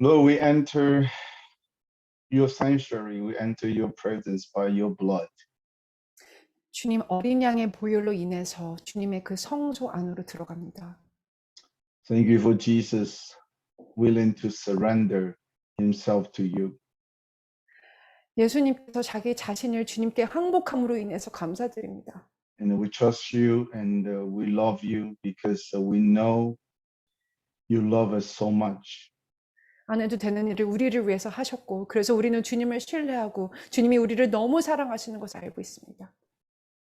Lord, we enter your sanctuary, we enter your presence by your blood. 주님 어린 양의 보혈로 인해서 주님의 그 성소 안으로 들어갑니다. Thank you for Jesus willing to surrender himself to you. 예수님께서 자기 자신을 주님께 항복함으로 인해서 감사드립니다. And we trust you and we love you because we know you love us so much. 안 해도 되는 일을 우리를 위해서 하셨고, 그래서 우리는 주님을 신뢰하고 주님이 우리를 너무 사랑하시는 것을 알고 있습니다.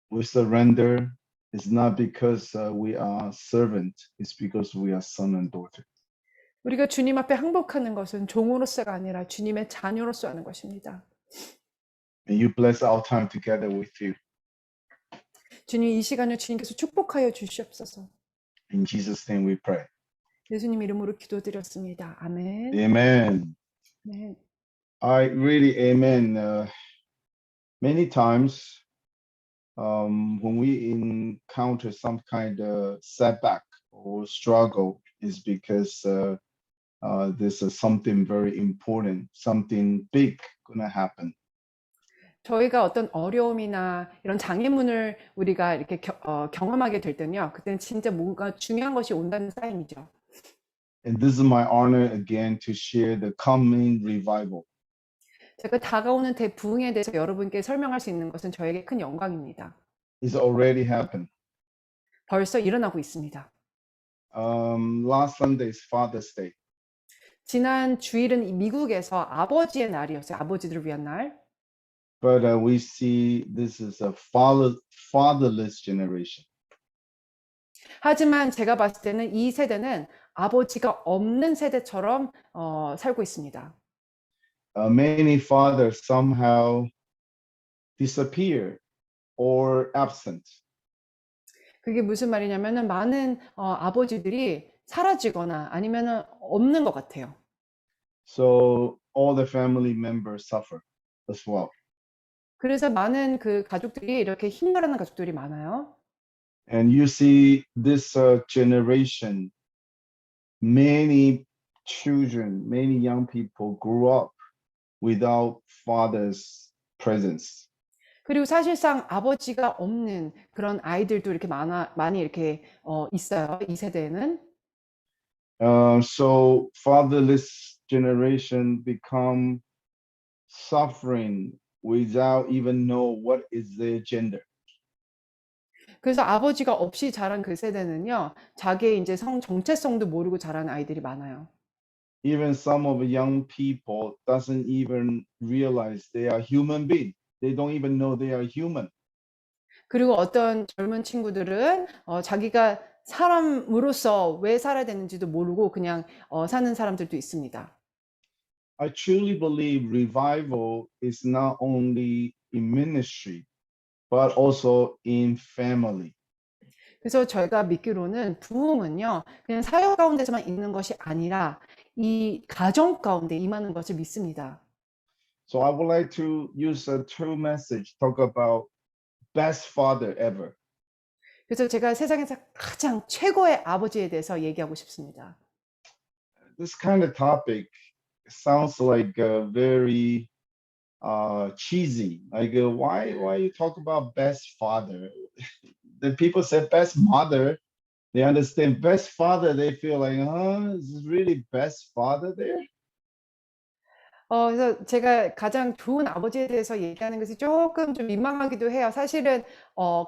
We surrender is not because we are servant, it's because we are son and daughter. 우리가 주님 앞에 항복하는 것은 종으로서가 아니라 주님의 자녀로서 하는 것입니다. And you bless our time together with you. 주님 이 시간을 주님께서 축복하여 주시옵소서. In Jesus' name we pray. 예수님 이름으로 기도드렸습니다. 아멘. Amen. 네. I really amen. Many times when we encounter some kind of setback or struggle is because this is something very important, something big gonna happen. 저희가 어떤 어려움이나 이런 장애물을 우리가 이렇게 경험하게 될 때는요, 그때는 진짜 뭔가 중요한 것이 온다는 사인이죠. And this is my honor again to share the coming revival. 제가 다가오는 대부흥에 대해서 여러분께 설명할 수 있는 것은 저에게 큰 영광입니다. It's already happened. 벌써 일어나고 있습니다. Last Sunday is Father's Day. 지난 주일은 미국에서 아버지의 날이었어요. 아버지들을 위한 날. But we see this is a fatherless generation. 하지만 제가 봤을 때는 이 세대는 아버지가 없는 세대처럼 살고 있습니다. Many fathers somehow disappear or absent. 그게 무슨 말이냐면은 많은 아버지들이 사라지거나 아니면은 없는 것 같아요. So all the family members suffer as well. 그래서 많은 그 가족들이 이렇게 힘들어하는 가족들이 많아요. And you see this generation, many children, many young people grew up without father's presence. 그리고 사실상 아버지가 없는 그런 아이들도 이렇게 많이 이렇게 있어요. 이 세대에는. So fatherless generation become suffering without even know what is their gender. 그래서 아버지가 없이 자란 그 세대는요, 자기의 이제 성 정체성도 모르고 자란 아이들이 많아요. Even some of the young people doesn't even realize they are human being. They don't even know they are human. 그리고 어떤 젊은 친구들은 자기가 사람으로서 왜 살아야 되는지도 모르고 그냥 사는 사람들도 있습니다. I truly believe revival is not only in ministry, but also in family. 그래서 저희가 믿기로는 부흥은요, 그냥 사역 가운데서만 있는 것이 아니라 이 가정 가운데 임하는 것을 믿습니다. So I would like to use a true message, talk about best father ever. 그래서 제가 세상에서 가장 최고의 아버지에 대해서 얘기하고 싶습니다. This kind of topic sounds like very cheesy. Like why you talk about best father? The people say best mother. They understand best father. They feel like, is this really best father there? 그래서 제가 가장 좋은 아버지에 대해서 얘기하는 것이 조금 좀 민망하기도 해요. 사실은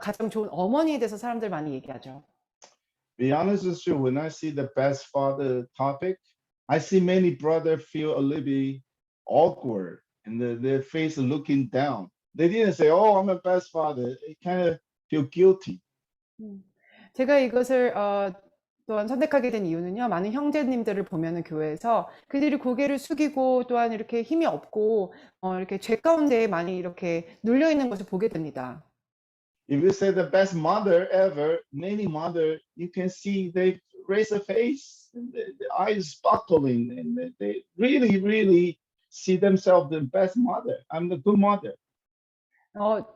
가장 좋은 어머니에 대해서 사람들 많이 얘기하죠. Be honest with you, when I see the best father topic, I see many brothers feel a little bit awkward and their face looking down. They didn't say, "Oh, I'm a best father." They kind of feel guilty. 제가 이것을 또한 선택하게 된 이유는요, 많은 형제님들을 보면은 교회에서 그들이 고개를 숙이고 또한 이렇게 힘이 없고 이렇게 죄 가운데 많이 이렇게 눌려 있는 것을 보게 됩니다. If you say the best mother ever, many mother you can see they raise a face, and the eyes sparkling, and they really see themselves the best mother. I'm the good mother.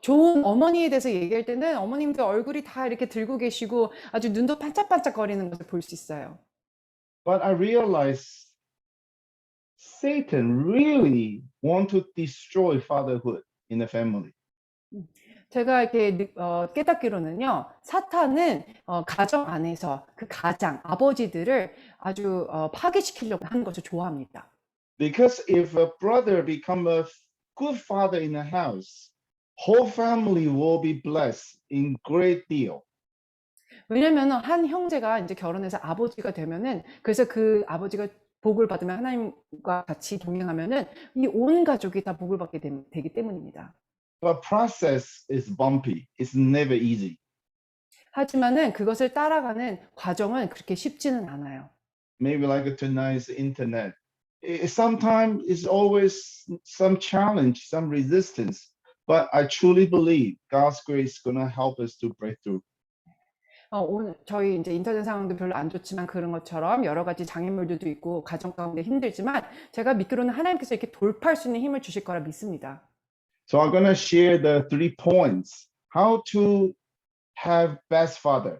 좋은 어머니에 대해서 얘기할 때는 어머님들 얼굴이 다 이렇게 들고 계시고 아주 눈도 반짝반짝거리는 것을 볼 수 있어요. But I realize Satan really want to destroy fatherhood in the family. 제가 이렇게 깨닫기로는요, 사탄은 가정 안에서 그 가장, 아버지들을 아주 파괴시키려고 하는 것을 좋아합니다. Because if a brother become a good father in the house, whole family will be blessed in great deal. 왜냐면은 한 형제가 이제 결혼해서 아버지가 되면은, 그래서 그 아버지가 복을 받으면 하나님과 같이 동행하면은 이 온 가족이 다 복을 받게 되기 때문입니다. But process is bumpy. It's never easy. 하지만은 그것을 따라가는 과정은 그렇게 쉽지는 않아요. Maybe like tonight's internet. Sometimes it's always some challenge, some resistance. But I truly believe God's grace is going to help us to break through. 오늘 저희 이제 인터넷 상황도 별로 안 좋지만 그런 것처럼 여러 가지 장애물들도 있고 가정 가운데 힘들지만 제가 믿기로는 하나님께서 이렇게 돌파할 수 있는 힘을 주실 거라 믿습니다. So I'm going to share the 3 points how to have best father.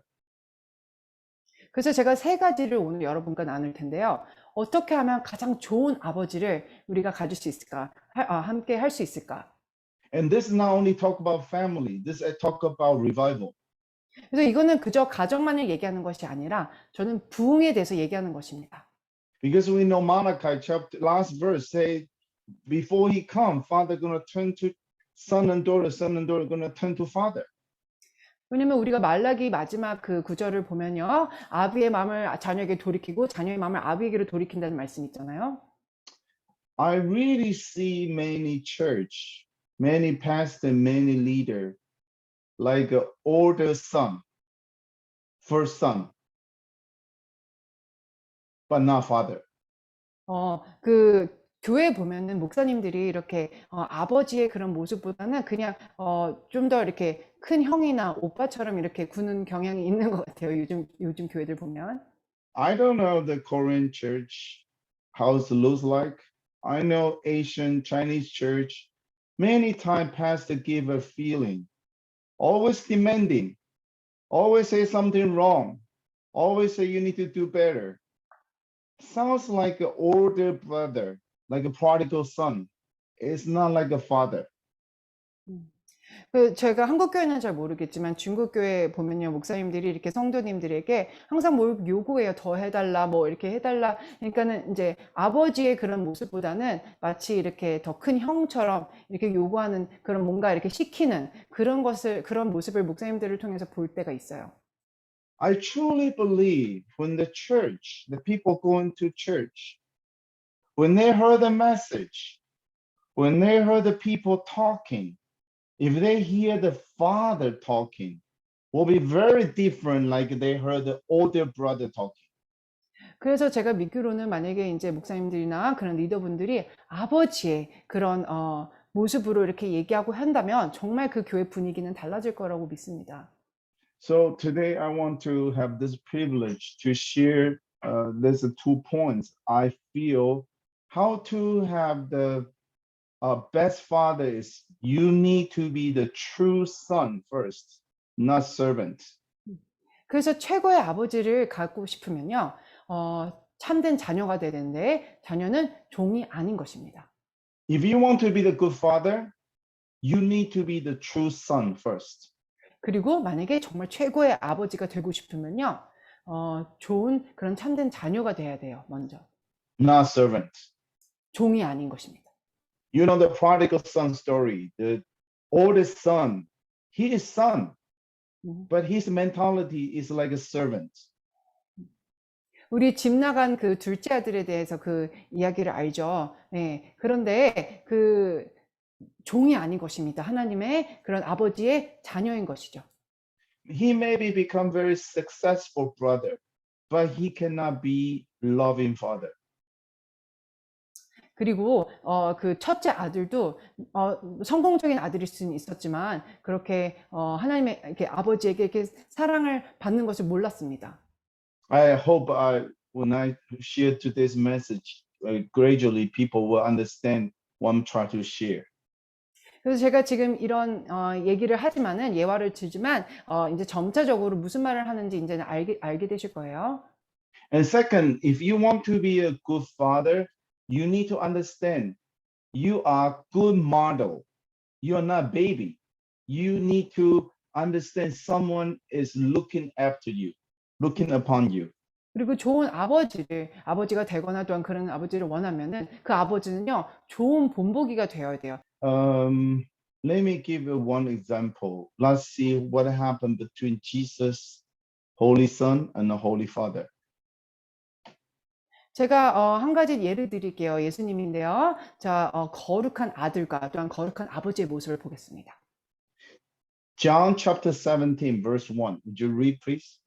그래서 제가 3가지를 오늘 여러분과 나눌 텐데요. 어떻게 하면 가장 좋은 아버지를 우리가 가질 수 있을까? 함께 할 수 있을까? And this is not only talk about family. This I talk about revival. 그래서 이거는 그저 가정만을 얘기하는 것이 아니라 저는 부흥에 대해서 얘기하는 것입니다. Because we know Malachi chapter last verse say before he come, father going to turn to son and daughter going to turn to father. 왜냐면 우리가 말라기 마지막 그 구절을 보면요. 아비의 마음을 자녀에게 돌이키고 자녀의 마음을 아비에게로 돌이킨다는 말씀이 있잖아요. I really see many church, many pastor, many leader like an older son, first son, but not father. 그 교회 보면은 목사님들이 이렇게 아버지의 그런 모습보다는 그냥 좀 더 이렇게 큰 형이나 오빠처럼 이렇게 구는 경향이 있는 것 같아요. 요즘 교회들 보면. I don't know the Korean church, how it looks like. I know Asian, Chinese church, many times pastor give a feeling, always demanding, always say something wrong, always say you need to do better. Sounds like an older brother, like a prodigal son. It's not like a father. 제가 한국 교회는 잘 모르겠지만 중국 교회 보면요, 목사님들이 이렇게 성도님들에게 항상 뭘 요구해요. 더 해달라, 뭐 이렇게 해달라. 그러니까는 이제 아버지의 그런 모습보다는 마치 이렇게 더 큰 형처럼 이렇게 요구하는 그런 뭔가 이렇게 시키는 그런 모습을 목사님들을 통해서 볼 때가 있어요. I truly believe when the church, the people going to church, when they heard the message, when they heard the people talking, if they hear the father talking, will be very different like they heard the older brother talking. 그래서 제가 믿기로는 만약에 이제 목사님들이나 그런 리더분들이 아버지의 그런 모습으로 이렇게 얘기하고 한다면 정말 그 교회 분위기는 달라질 거라고 믿습니다. So today I want to have this privilege to share there's 2 points I feel how to have the best father is you need to be the true son first, not servant. 그래서 최고의 아버지를 갖고 싶으면요, 참된 자녀가 돼야 되는데 자녀는 종이 아닌 것입니다. If you want to be the good father, you need to be the true son first. 그리고 만약에 정말 최고의 아버지가 되고 싶으면요, 좋은 그런 참된 자녀가 돼야 돼요. 먼저 Not servant. 종이 아닌 것입니다. You know the prodigal son story. The oldest son, he is son, but his mentality is like a servant. 우리 집 나간 그 둘째 아들에 대해서 그 이야기를 알죠. 네, 그런데 그 종이 아닌 것입니다. 하나님의 그런 아버지의 자녀인 것이죠. He maybe become very successful brother, but he cannot be loving father. 그리고 그 첫째 아들도 성공적인 아들일 수는 있었지만 그렇게 하나님의 이렇게 아버지에게 이렇게 사랑을 받는 것을 몰랐습니다. I hope when I share today's message, gradually people will understand what I'm trying to share. 그래서 제가 지금 이런 얘기를 하지만은 예화를 들지만 이제 점차적으로 무슨 말을 하는지 이제는 알게 되실 거예요. And second, if you want to be a good father, You need to understand you are good model. You are not baby. You need to understand someone is looking after you, looking upon you. 그리고 좋은 아버지가 되거나 또한 그런 아버지를 원하면은 그 아버지는요, 좋은 본보기가 되어야 돼요. Let me give you one example. Let's see what happened between Jesus, Holy Son, and the Holy Father. 제가 한 가지 예를 드릴게요. 예수님인데요. 자, 거룩한 아들과 또한 거룩한 아버지의 모습을 보겠습니다. John chapter 17, verse 1. Would you read, please?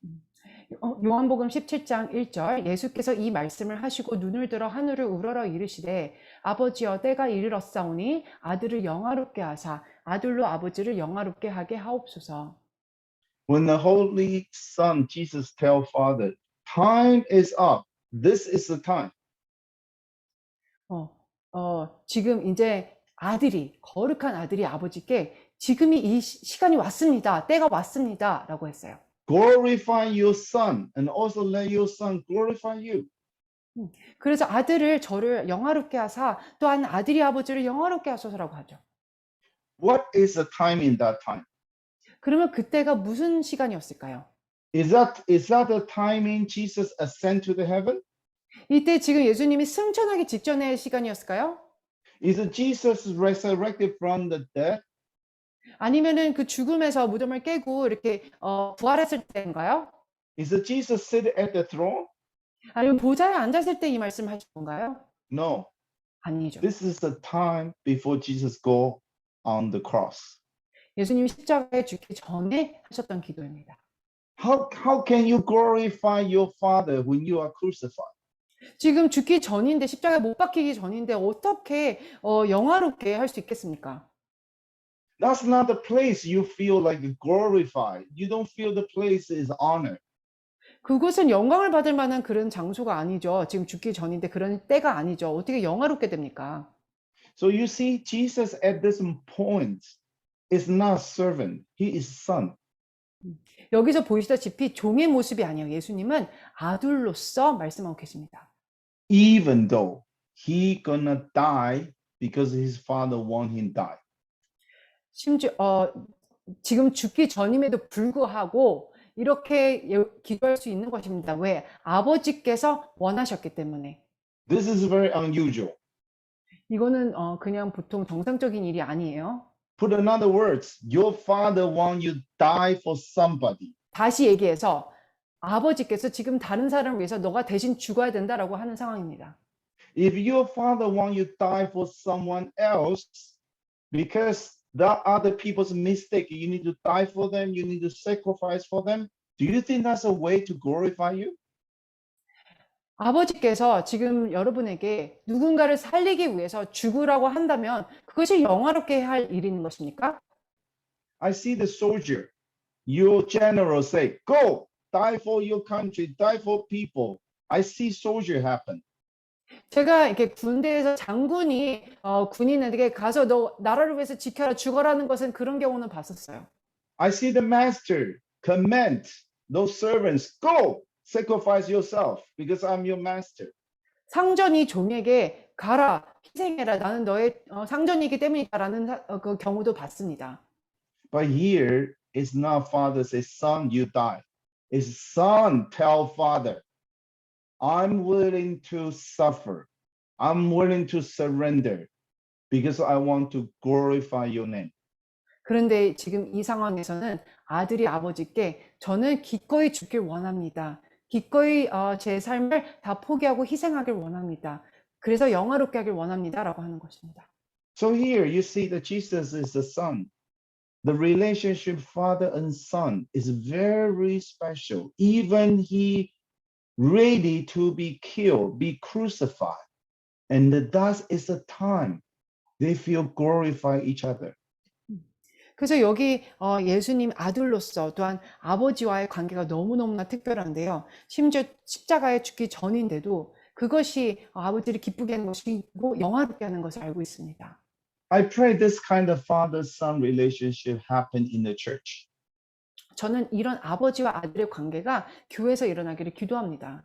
요한복음 17장 1절 예수께서 이 말씀을 하시고 눈을 들어 하늘을 우러러 이르시되 아버지여 때가 이르렀사오니 아들을 영화롭게 하사 아들로 아버지를 영화롭게 하게 하옵소서. When the Holy Son, Jesus, tell Father, time is up. This is the time. 지금 이제 거룩한 아들이 아버지께 지금이 이 시간이 왔습니다. 때가 왔습니다. 라고 했어요. Glorify your Son and also let your Son glorify you. 그래서 아들을 저를 영화롭게 하사 또한 아들이 아버지를 영화롭게 하소서라고 하죠. What is the time in that time? 그러면 그때가 무슨 시간이었을까요? Is that the timing Jesus ascend to the heaven? 이때 지금 예수님이 승천하기 직전의 시간이었을까요? Is it Jesus resurrected from the dead? 아니면은 그 죽음에서 무덤을 깨고 이렇게 부활했을 때인가요? Is it Jesus seated at the throne? 아니면 보좌에 앉았을 때 이 말씀을 하신 건가요? No. 아니죠. This is the time before Jesus go on the cross. 예수님이 십자가에 죽기 전에 하셨던 기도입니다. How can you glorify your Father when you are crucified? 지금 죽기 전인데 십자가에 못 박히기 전인데 어떻게 영화롭게 할 수 있겠습니까? That's not the place you feel like glorified. You don't feel the place is honored. 그곳은 영광을 받을 만한 그런 장소가 아니죠. 지금 죽기 전인데 그런 때가 아니죠. 어떻게 영화롭게 됩니까? So you see, Jesus at this point is not servant. He is son. 여기서 보시다시피 종의 모습이 아니에요. 예수님은 아들로서 말씀하고 계십니다. Even though he gonna die because his father want him die. 심지어 지금 죽기 전임에도 불구하고 이렇게 기도할 수 있는 것입니다. 왜? 아버지께서 원하셨기 때문에. This is very unusual. 이거는 그냥 보통 정상적인 일이 아니에요. Put another words, your father want you die for somebody. 다시 얘기해서 아버지께서 지금 다른 사람을 위해서 너가 대신 죽어야 된다라고 하는 상황입니다. If your father want you die for someone else because that other people's mistake, you need to die for them, you need to sacrifice for them. Do you think that's a way to glorify you? 아버지께서 지금 여러분에게 누군가를 살리기 위해서 죽으라고 한다면 그것이 영화롭게 할 일인 것입니까? I see the soldier, your general say, go, die for your country, die for people. I see soldier happen. 제가 이렇게 군대에서 장군이 군인에게 가서 너 나라를 위해서 지켜라 죽어라는 것은 그런 경우는 봤었어요. I see the master command those servants, go, sacrifice yourself because I'm your master. 상전이 종에게 가라 희생해라 나는 너의 상전이기 때문이다라는 그 경우도 봤습니다. But here it's not father says, son, you die. It's son tell father, I'm willing to suffer. I'm willing to surrender because I want to glorify your name. 그런데 지금 이 상황에서는 아들이 아버지께 저는 기꺼이 죽길 원합니다. 기꺼이 제 삶을 다 포기하고 희생하길 원합니다. 그래서 영화롭게 하길 원합니다라고 하는 것입니다. So here you see that Jesus is the son. The relationship father and son is very special. Even he ready to be killed, be crucified. And that is the time they feel glorify each other. 그래서 여기 예수님 아들로서 또한 아버지와의 관계가 너무너무나 특별한데요. 심지어 십자가에 죽기 전인데도 그것이 아버지를 기쁘게 하는 것이고 영화롭게 하는 것을 알고 있습니다. I pray this kind of father-son relationship happen in the church. 저는 이런 아버지와 아들의 관계가 교회에서 일어나기를 기도합니다.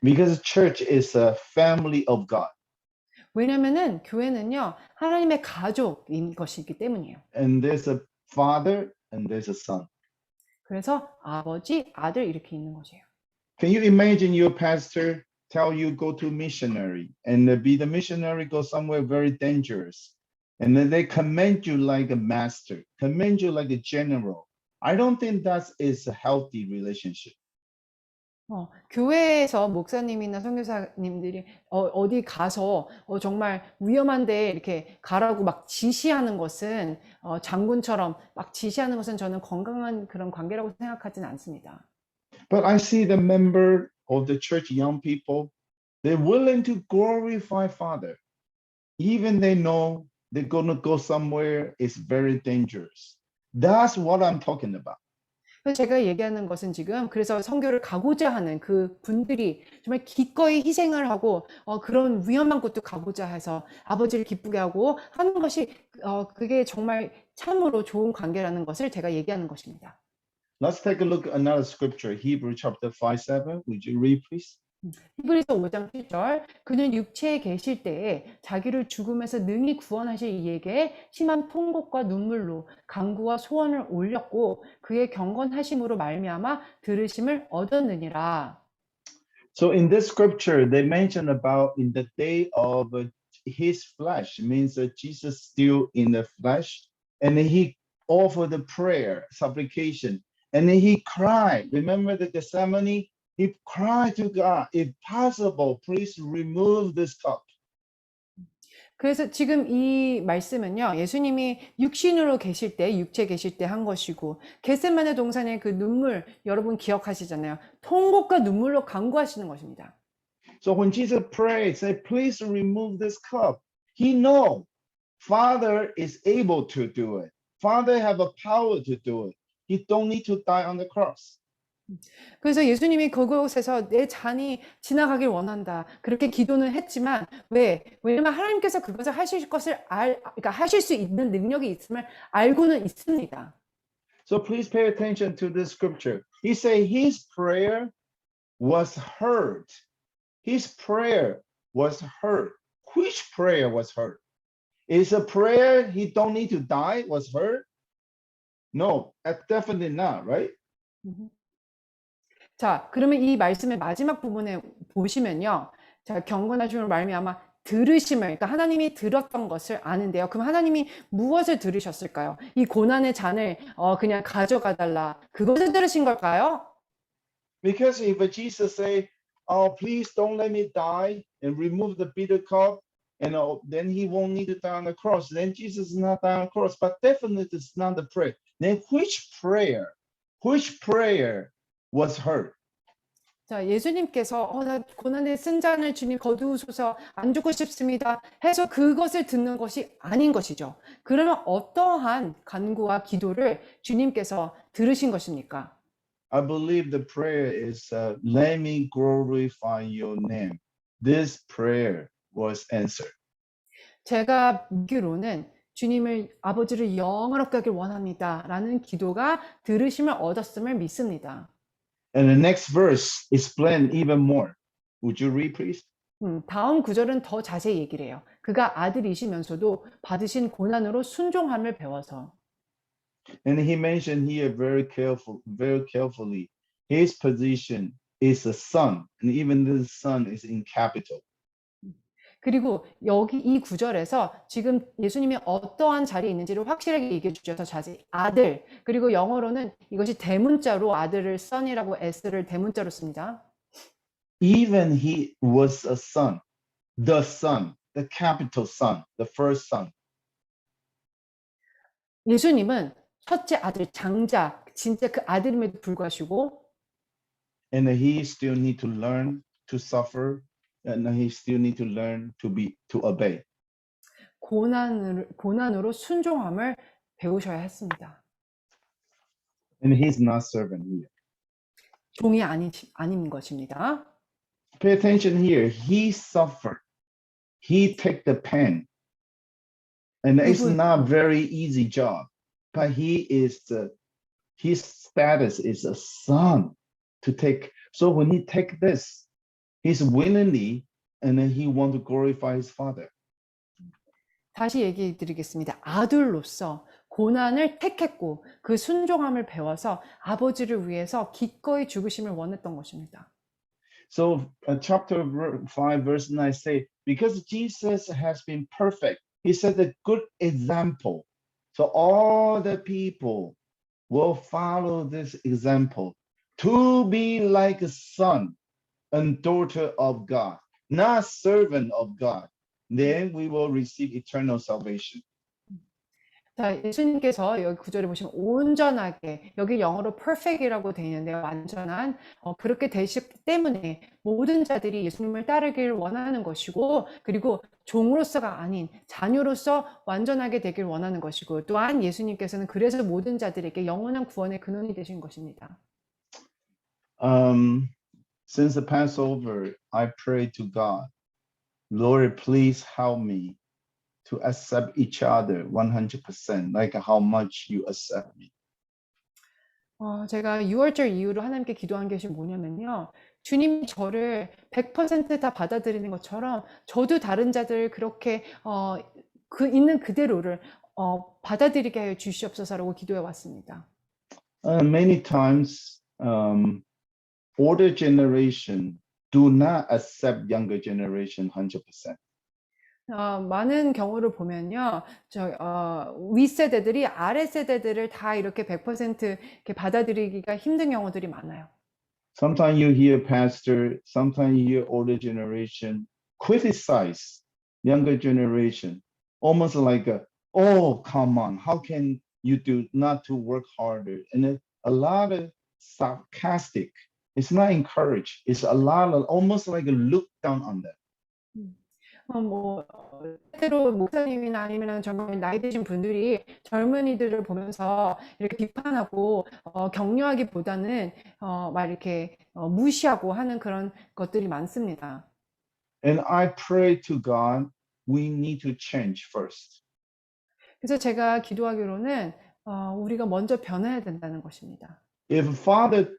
Because church is a family of God. 왜냐면은 교회는요, 하나님의 가족인 것이기 때문이에요. And there's a father and there's a son. 그래서 아버지, 아들 이렇게 있는 것이에요. Can you imagine your pastor tell you go to missionary and be the missionary go somewhere very dangerous and then they commend you like a master, commend you like a general. I don't think that is a healthy relationship. 교회에서 목사님이나 선교사님들이 어디 가서 정말 위험한데 이렇게 가라고 막 지시하는 것은 장군처럼 막 지시하는 것은 저는 건강한 그런 관계라고 생각하진 않습니다. But I see the member of the church, young people, they're willing to glorify Father. Even they know they're going to go somewhere is very dangerous. That's what I'm talking about. 그래서 제가 얘기하는 것은 지금 그래서 선교를 가고자 하는 그 분들이 정말 기꺼이 희생을 하고 그런 위험한 곳도 가고자 해서 아버지를 기쁘게 하고 하는 것이 그게 정말 참으로 좋은 관계라는 것을 제가 얘기하는 것입니다. Let's take a look at another scripture, Hebrew chapter 5:7. Would you read, please? 히브리서 5장 7절 그는 육체에 계실 때에 자기를 죽음에서 능히 구원하실 이에게 심한 통곡과 눈물로 간구와 소원을 올렸고 그의 경건하심으로 말미암아 들으심을 얻었느니라. So in this scripture, they mention about in the day of his flesh, means that Jesus still in the flesh, and he offered a prayer, supplication, and he cried. Remember the Gethsemane? He cried to God, if possible, please remove this cup. 그래서 지금 이 말씀은요, 예수님이 육신으로 계실 때, 육체 계실 때 한 것이고, 겟세마네 동산의 그 눈물, 여러분 기억하시잖아요. 통곡과 눈물로 간구하시는 것입니다. So when Jesus prayed, say, please remove this cup, he know Father is able to do it. Father have a power to do it. He don't need to die on the cross. 그래서 예수님이 그곳에서 내 잔이 지나가길 원한다. 그렇게 기도는 했지만, 왜? 왜냐면 하나님께서 그것을 하실 것을 그러니까 하실 수 있는 능력이 있음을 알고는 있습니다. So please pay attention to this scripture. He say his prayer was heard. His prayer was heard. Which prayer was heard? Is a prayer he don't need to die was heard? No, definitely not, right? 자, 그러면 이 말씀의 마지막 부분에 보시면요. 자, 경건하심으로 말미암아 들으심을, 그러니까 하나님이 들었던 것을 아는데요. 그럼 하나님이 무엇을 들으셨을까요? 이 고난의 잔을 그냥 가져가 달라. 그것을 들으신 걸까요? Because if Jesus say, "Oh, please don't let me die," and remove the bitter cup, and then he won't need to die on the cross. Then Jesus is not dying on the cross, but definitely it's not the prayer. Then which prayer was heard? 자, 예수님께서 나 고난의 쓴 잔을 주님 거두소서 안 죽고 싶습니다 해서 그것을 듣는 것이 아닌 것이죠. 그러면 어떠한 간구와 기도를 주님께서 들으신 것입니까? I believe the prayer is, let me glorify your name. This prayer was answered. 제가 믿기로는 주님을 아버지를 영원롭게 하길 원합니다 라는 기도가 들으심을 얻었음을 믿습니다. And the next verse explain even more. Would you read, please? 다음 구절은 더 자세히 얘기를 해요. 그가 아들이시면서도 받으신 고난으로 순종함을 배워서. And he mentioned here very carefully, his position is a son, and even this son is in capital. 그리고 여기 이 구절에서 지금 예수님이 어떠한 자리에 있는지를 확실하게 얘기해 주셔서 자세히 아들, 그리고 영어로는 이것이 대문자로 아들을 son이라고 s를 대문자로 씁니다. Even he was a son, the capital son, the first son. 예수님은 첫째 아들, 장자, 진짜 그 아들임에도 불구하고 And he still need to learn to suffer, and he still need to learn to obey. 고난으로 순종함을 배우셔야 했습니다. And he's not servant here. 종이 아닌 것입니다. Pay attention here. He suffered. He took the pain. And it's not very easy job. But his status is a son to take. So when he take this, he's willingly, and then he want to glorify his father. 다시 얘기해 드리겠습니다. 아들로서 고난을 택했고 그 순종함을 배워서 아버지를 위해서 기꺼이 죽으심을 원했던 것입니다. So chapter 5 verse 9 say, because Jesus has been perfect, he set a good example. So all the people will follow this example to be like a son and daughter of God, not servant of God. Then we will receive eternal salvation. 자, 예수님께서 여기 구절에 보시면 온전하게, 여기 영어로 perfect이라고 되어 있는데 완전한, 그렇게 되셨기 때문에 모든 자들이 예수님을 따르길 원하는 것이고, 그리고 종으로서가 아닌 자녀로서 완전하게 되길 원하는 것이고, 또한 예수님께서는 그래서 모든 자들에게 영원한 구원의 근원이 되신 것입니다. Since the Passover, I pray to God, Lord, please help me to accept each other 100%, like how much you accept me. 제가 6월절 이후로 하나님께 기도한 것이 뭐냐면요. 주님이 저를 100%다 받아들이는 것처럼 저도 다른 자들 그렇게 있는 그대로를 받아들이게 하여 주시옵소서라고 기도해 왔습니다. Many times, older generation do not accept younger generation 100%. 많은 경우를 보면요. 윗세대들이 아랫세대들을 다 이렇게 100% 이렇게 받아들이기가 힘든 경우들이 많아요. Sometimes you hear pastor, sometimes you hear older generation criticize younger generation, almost like, oh, come on, how can you do not to work harder? And a lot of sarcastic. It's not encouraged. It's a lot of almost like a look down on them. 때로 목사님이나 아니면 정말 나이 드신 분들이 젊은이들을 보면서 이렇게 비판하고 격려하기보다는 막 이렇게 무시하고 하는 그런 것들이 많습니다. And I pray to God, we need to change first. 그래서 제가 기도하기로는 우리가 먼저 변해야 된다는 것입니다. If father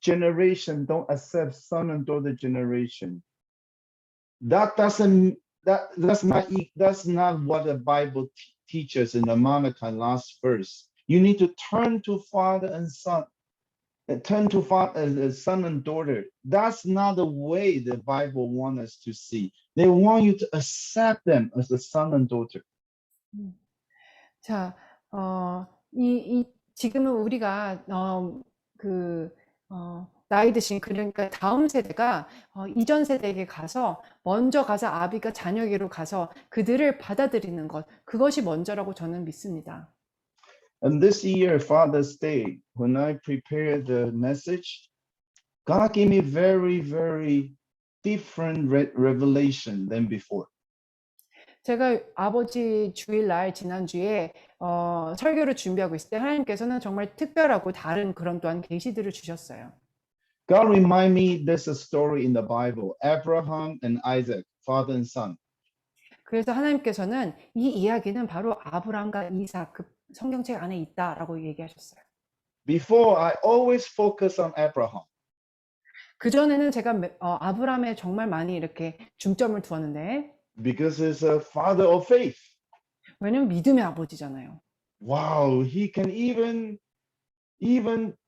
generation don't accept son and daughter generation, that's not what the Bible teaches in the Malachi last verse. You need to turn to father and son, turn to father, son and daughter. That's not the way the Bible wants us to see. They want you to accept them as a son and daughter. 자, 지금은 우리가 나이 드신 그러니까 다음 세대가 이전 세대에게 가서 먼저 가서 아비가 자녀에게로 가서 그들을 받아들이는 것, 그것이 먼저라고 저는 믿습니다. And this year, Father's Day, when I prepared the message, God gave me very, very different revelation than before. 제가 아버지 주일날 지난주에 설교를 준비하고 있을 때 하나님께서는 정말 특별하고 다른 그런 또한 계시들을 주셨어요. God remind me there's a story in the Bible, Abraham and Isaac, father and son. 그래서 하나님께서는 이 이야기는 바로 아브라함과 이삭 그 성경책 안에 있다라고 얘기하셨어요. Before, I always focus on Abraham. 그전에는 제가 아브라함에 정말 많이 이렇게 중점을 두었는데 Because he's a father of faith. 왜냐면 믿음의 아버지잖아요. Wow, he can even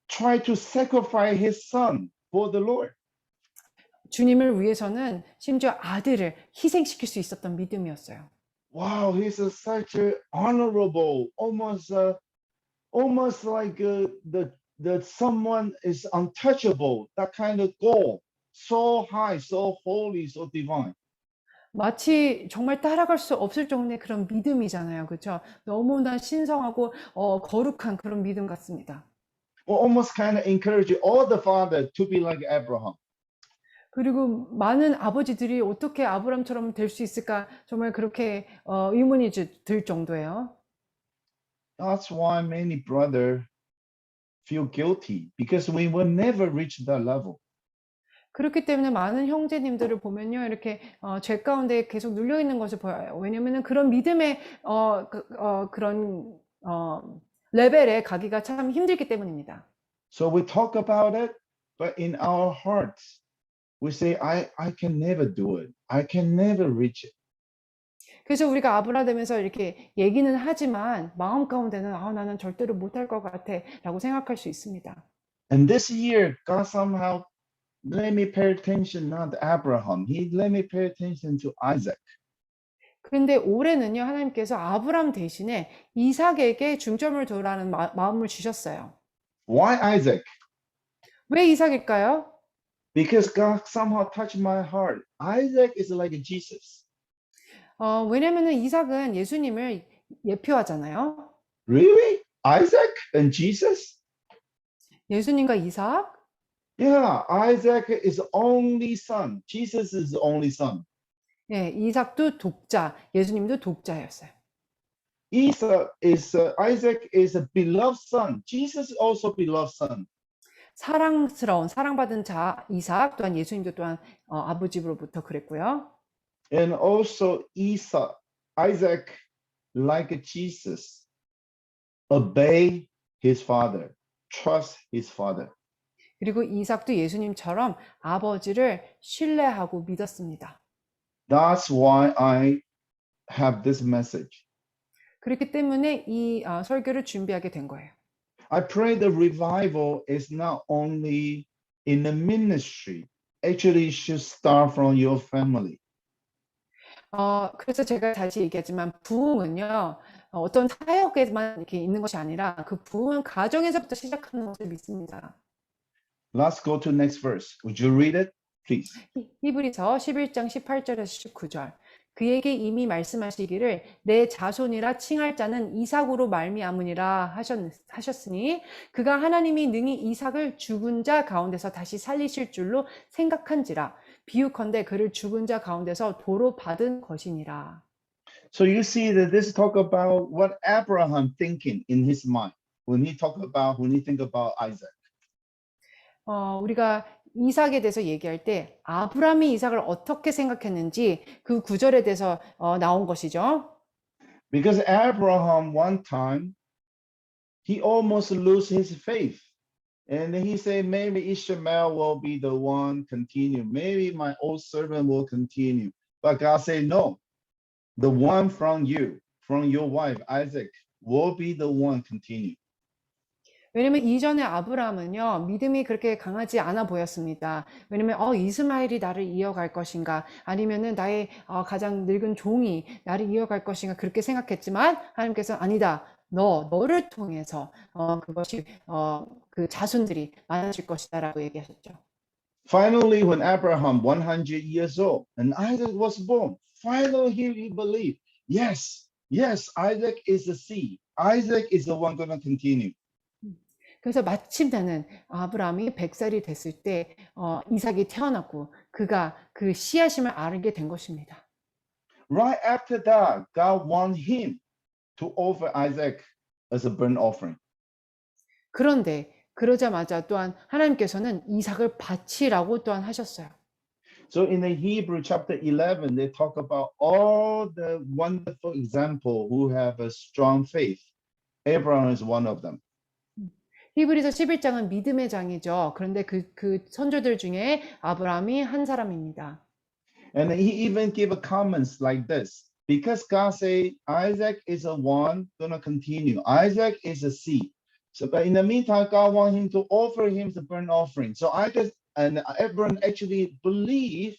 try to sacrifice his son for the Lord. 주님을 위해서는 심지어 아들을 희생시킬 수 있었던 믿음이었어요. Wow, he's such a honorable, almost like the someone is untouchable. That kind of goal, so high, so holy, so divine. 마치 정말 따라갈 수 없을 정도의 그런 믿음이잖아요. 그렇죠? 너무나 신성하고 거룩한 그런 믿음 같습니다. Almost kind of encourage all the father to be like Abraham. 그리고 많은 아버지들이 어떻게 아브람처럼 될 수 있을까 정말 그렇게 의문이 들 정도예요. That's why many brothers feel guilty because we will never reach that level. 그렇기 때문에 많은 형제님들을 보면요, 이렇게 죄 가운데 계속 눌려 있는 것을 보여요. 왜냐면은 그런 믿음의 그런 레벨에 가기가 참 힘들기 때문입니다. So we talk about it, but in our hearts, we say, I can never do it. I can never reach it. 그래서 우리가 아브라 되면서 이렇게 얘기는 하지만 마음 가운데는 나는 절대로 못할 것 같아라고 생각할 수 있습니다. And this year, God somehow let me pay attention not to Abraham. He let me pay attention to Isaac. 그런데 올해는요, 하나님께서 아브람 대신에 이삭에게 중점을 두라는 마음을 주셨어요. Why Isaac? 왜 이삭일까요? Because God somehow touched my heart. Isaac is like Jesus. 왜냐면은 이삭은 예수님을 예표하잖아요. Really? Isaac and Jesus? 예수님과 이삭? Yeah, Isaac is the only son. Jesus is the only son. 예, 이삭도 독자, 예수님도 독자였어요. Isaac is a beloved son. Jesus is also beloved son. 사랑스러운, 사랑받은 자, 이삭, 또한 예수님도 또한 아버지로부터 그랬고요. And also Isaac, like Jesus, obey his father, trust his father. 그리고 이삭도 예수님처럼 아버지를 신뢰하고 믿었습니다. That's why I have this message. 그렇기 때문에 이 설교를 준비하게 된 거예요. I pray the revival is not only in the ministry. Actually, it should start from your family. 그래서 제가 다시 얘기하지만 부흥은요, 어떤 사역에만 이렇게 있는 것이 아니라 그 부흥은 가정에서부터 시작하는 것을 믿습니다. Let's go to next verse. Would you read it, please? 히브리서 11장 18절에서 19절. 그에게 이미 말씀하시기를 내 자손이라 칭할 자는 이삭으로 말미암으니라 하셨으니 그가 하나님이 능히 이삭을 죽은 자 가운데서 다시 살리실 줄로 생각한지라 비유컨대 그를 죽은 자 가운데서 도로 받은 것이니라. So you see that this talk about what Abraham thinking in his mind when he think about Isaac. 우리가 이삭에 대해서 얘기할 때 아브라함이 이삭을 어떻게 생각했는지 그 구절에 대해서 나온 것이죠. Because Abraham one time he almost lose his faith. And then he said, maybe Ishmael will be the one continue. Maybe my old servant will continue. But God said, no, the one from you, from your wife, Isaac, will be the one continue. 왜냐면 이전에 아브라함은요, 믿음이 그렇게 강하지 않아 보였습니다. 왜냐면 이스마엘이 나를 이어갈 것인가, 아니면은 나의 가장 늙은 종이 나를 이어갈 것인가 그렇게 생각했지만 하나님께서 아니다. 너를 통해서 그것이 그 자손들이 많아질 것이다라고 얘기하셨죠. Finally, when Abraham 100 years old and Isaac was born, finally he believed, yes, Isaac is the seed. Isaac is the one going to continue. 그래서 마침내는 아브라함이 100살이 됐을 때 이삭이 태어났고 그가 그 씨앗임을 알게 된 것입니다. Right after that, God want him to offer Isaac as a burnt offering. 그런데 그러자마자 또한 하나님께서는 이삭을 바치라고 또한 하셨어요. So in the Hebrew chapter 11, they talk about all the wonderful example who have a strong faith. Abraham is one of them. 히브리서 11장은 믿음의 장이죠. 그런데 그 선조들 중에 아브라함이 한 사람입니다. And he even give a comments like this. Because God say Isaac is the one gonna continue. Isaac is a seed. So but in the meantime, God want him to offer him the burnt offering. So Isaac and Abraham actually believe,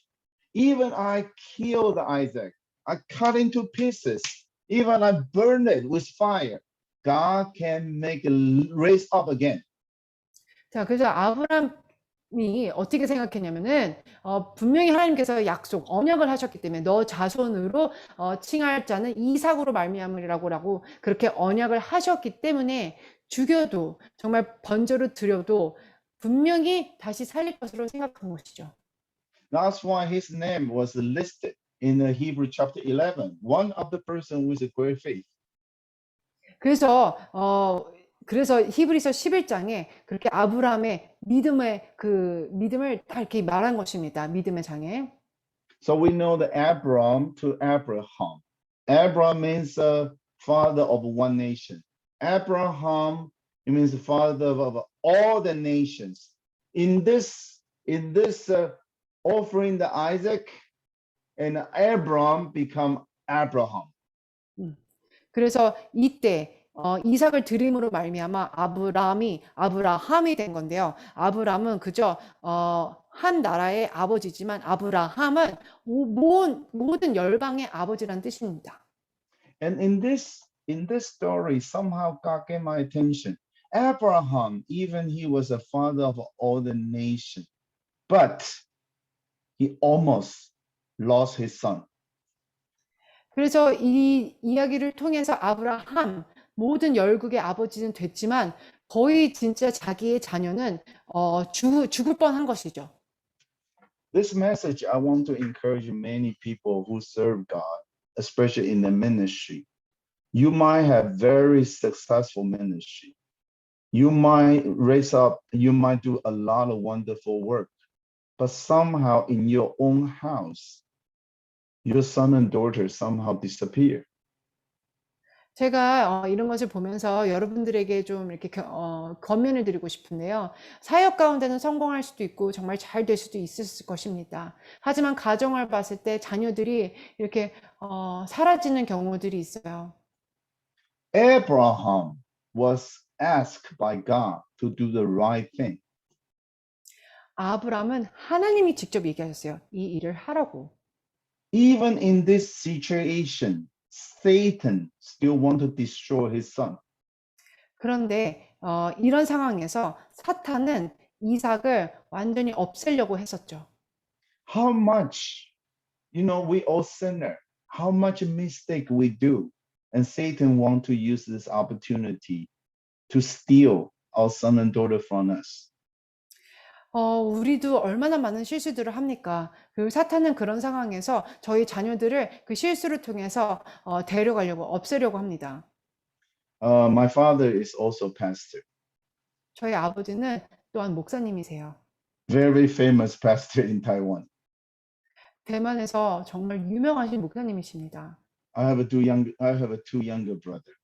even I killed Isaac, I cut into pieces, even I burn it with fire, God can make it raise up again. 자, 그래서 아브라함이 어떻게 생각했냐면은 분명히 하나님께서 언약을 하셨기 때문에 너 자손으로 칭할 자는 이삭으로 말미암으리라고 그렇게 언약을 하셨기 때문에 죽여도 정말 번제로 드려도 분명히 다시 살릴 것으로 생각한 것이죠. That's why his name was listed in the Hebrew chapter 11. One of the person with a great faith. 그래서 히브리서 11장에 그렇게 아브라함의 믿음을 딱 이렇게 말한 것입니다. 믿음의 장에. So we know the Abram to Abraham. Abram means father of one nation. Abraham, it means the father of all the nations. In this offering the Isaac, and Abram become Abraham. 음. 그래서 이때 이삭을 드림으로 말미암아 아브라함이 된 건데요. 아브람은 그저 한 나라의 아버지지만 아브라함은 모든 열방의 아버지란 뜻입니다. And in this story, somehow God gave my attention. Abraham, even he was a father of all the nation, but he almost lost his son. 그래서 이 이야기를 통해서 아브라함 모든 열국의 아버지는 됐지만 거의 진짜 자기의 자녀는 죽을 뻔한 것이죠. This message, I want to encourage many people who serve God, especially in the ministry. You might have very successful ministry. You might do a lot of wonderful work, but somehow in your own house, your son and daughter somehow disappear. 제가 이런 것을 보면서 여러분들에게 좀 이렇게 권면을 드리고 싶은데요. 사역 가운데는 성공할 수도 있고 정말 잘 될 수도 있을 것입니다. 하지만 가정을 봤을 때 자녀들이 이렇게 사라지는 경우들이 있어요. Abraham was asked by God to do the right thing. 아브람은 하나님이 직접 얘기하셨어요. 이 일을 하라고. Even in this situation, Satan still want to destroy his son. 그런데 이런 상황에서 사탄은 이삭을 완전히 없애려고 했었죠. How much, we all sinner, how much mistake we do, and Satan want to use this opportunity to steal our son and daughter from us. 우리도 얼마나 많은 실수들을 합니까? 그리고 사탄은 그런 상황에서 저희 자녀들을 그 실수를 통해서 데려가려고 없애려고 합니다. My father is also pastor, 저희 아버지는 또한 목사님이세요. very famous pastor in Taiwan. 대만에서 정말 유명하신 목사님이십니다. I have two younger brother,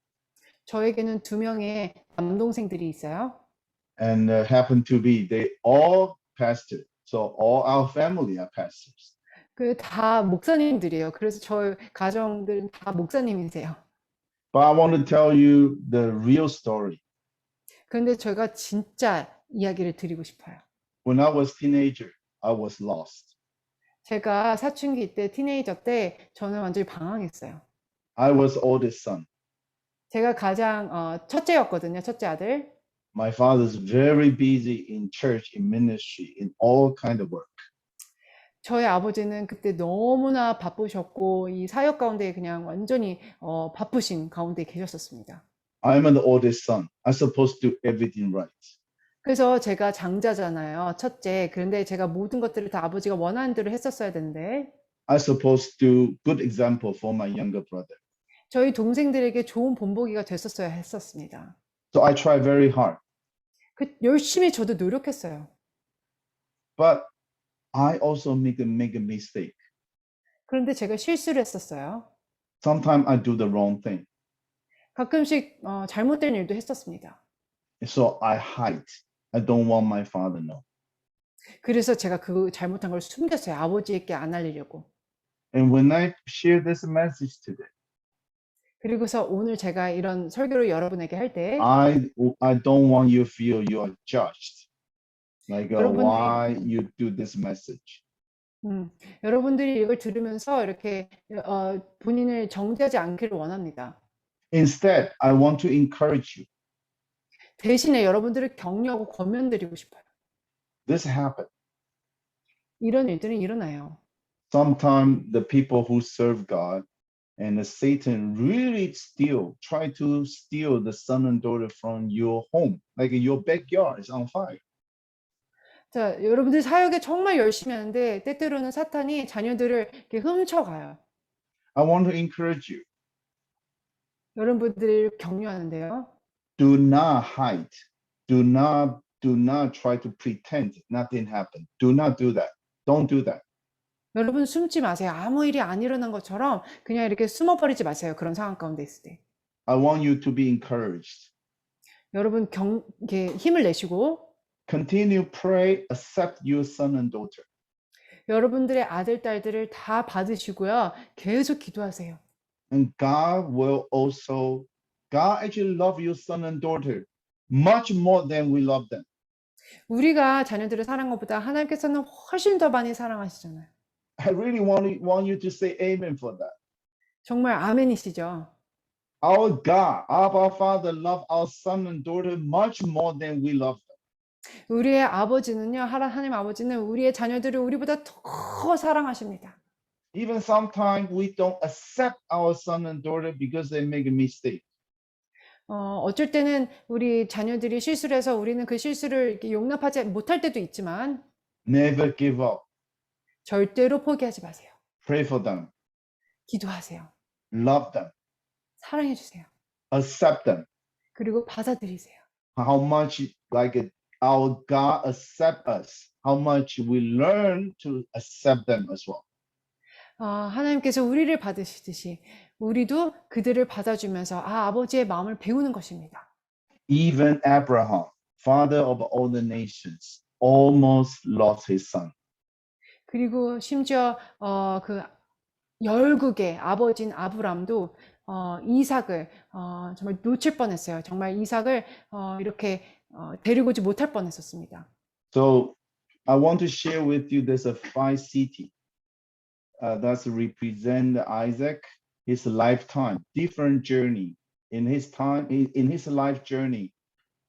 저에게는 2명의 남동생들이 있어요. and happen to be they all pastor. So all our family are pastors. 그 다 목사님들이에요. 그래서 저희 가정들은 다 목사님이세요. But I want to tell you the real story. 그런데 제가 진짜 이야기를 드리고 싶어요. When I was teenager, I was lost. 제가 사춘기 때, 티네이저 때 저는 완전히 방황했어요. I was oldest son. 제가 가장 첫째였거든요. 첫째 아들. My father's very busy in church, in ministry, in all kind of work. 저희 아버지는 그때 너무나 바쁘셨고 이 사역 가운데 그냥 완전히 바쁘신 가운데 계셨었습니다. I'm an oldest son. I'm supposed to do everything right. 그래서 제가 장자잖아요. 첫째. 그런데 제가 모든 것들을 다 아버지가 원하는 대로 했었어야 되는데 I'm supposed to do good example for my younger brother. 저희 동생들에게 좋은 본보기가 됐었어야 했었습니다. So I try very hard. 열심히 저도 노력했어요. But I also make a mistake. 그런데 제가 실수를 했었어요. Sometimes I do the wrong thing. 가끔씩 잘못된 일도 했었습니다. So I hide. I don't want my father to know. 그래서 제가 그 잘못한 걸 숨겼어요. 아버지에게 안 알리려고. And when I share this message today, 그리고서 오늘 제가 이런 설교를 여러분에게 할 때 I don't want you to feel you are judged. Like 여러분들이 why you do this message. 여러분들이 이걸 들으면서 이렇게 본인을 정죄하지 않기를 원합니다. Instead, I want to encourage you. 대신에 여러분들을 격려하고 권면드리고 싶어요. This happened. 이런 일들은 일어나요. Sometimes the people who serve God and the Satan really try to steal the son and daughter from your home. Like your backyard is on fire. 자, 여러분들 사역에 정말 열심히 하는데 때때로는 사탄이 자녀들을 이렇게 훔쳐가요. I want to encourage you. 여러분들을 격려하는데요. Do not hide. Do not try to pretend nothing happened. Do not do that. Don't do that. 여러분 숨지 마세요. 아무 일이 안 일어난 것처럼 그냥 이렇게 숨어버리지 마세요. 그런 상황 가운데 있을 때. I want you to be encouraged. 여러분 이렇게 힘을 내시고 Continue pray, accept your son and daughter. 여러분들의 아들, 딸들을 다 받으시고요. 계속 기도하세요. and God actually love your son and daughter much more than we love them. 우리가 자녀들을 사랑한 것보다 하나님께서는 훨씬 더 많이 사랑하시잖아요. I really want you to say amen for that. 정말 아멘이시죠. Our God, our Father, love our son and daughter much more than we love them. 우리의 아버지는요, 하나님 아버지는 우리의 자녀들을 우리보다 더 사랑하십니다. Even sometimes we don't accept our son and daughter because they make a mistake. 어쩔 때는 우리 자녀들이 실수를 해서 우리는 그 실수를 이렇게 용납하지 못할 때도 있지만 Never give up. 절대로 포기하지 마세요. Pray for them. 기도하세요. Love them. 사랑해 주세요. Accept them. 그리고 받아들이세요. How much our God accept us. How much we learn to accept them as well. 하나님께서 우리를 받으시듯이 우리도 그들을 받아주면서 아버지의 마음을 배우는 것입니다. Even Abraham, father of all the nations, almost lost his son. 그리고 심지어 그 열국의 아버지인 아브람도 이삭을 정말 놓칠 뻔했어요. 정말 이삭을 이렇게 데리고 오지 못할 뻔했었습니다. So I want to share with you there's a 5 city that represent Isaac, his lifetime, different journey in his time, in his life journey,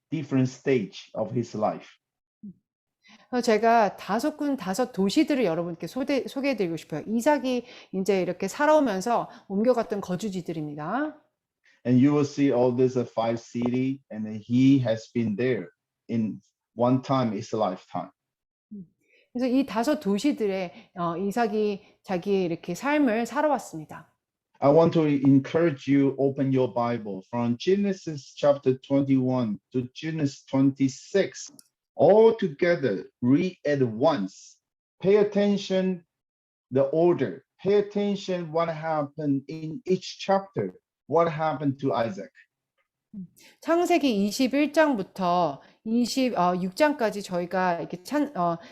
different stage of his life. 제가 5군 5도시들을 여러분께 소개해드리고 싶어요. 이삭이 이제 이렇게 살아오면서 옮겨갔던 거주지들입니다. And you will see all these 5 cities, and he has been there in one time in his lifetime. 그래서 이 5도시들에 이삭이 자기의 이렇게 삶을 살아왔습니다. I want to encourage you open your Bible from Genesis chapter 21 to Genesis 26. All together, read at once. Pay attention the order. Pay attention what happened in each chapter. What happened to Isaac? 창세기 21장부터 26장까지 저희가 이렇게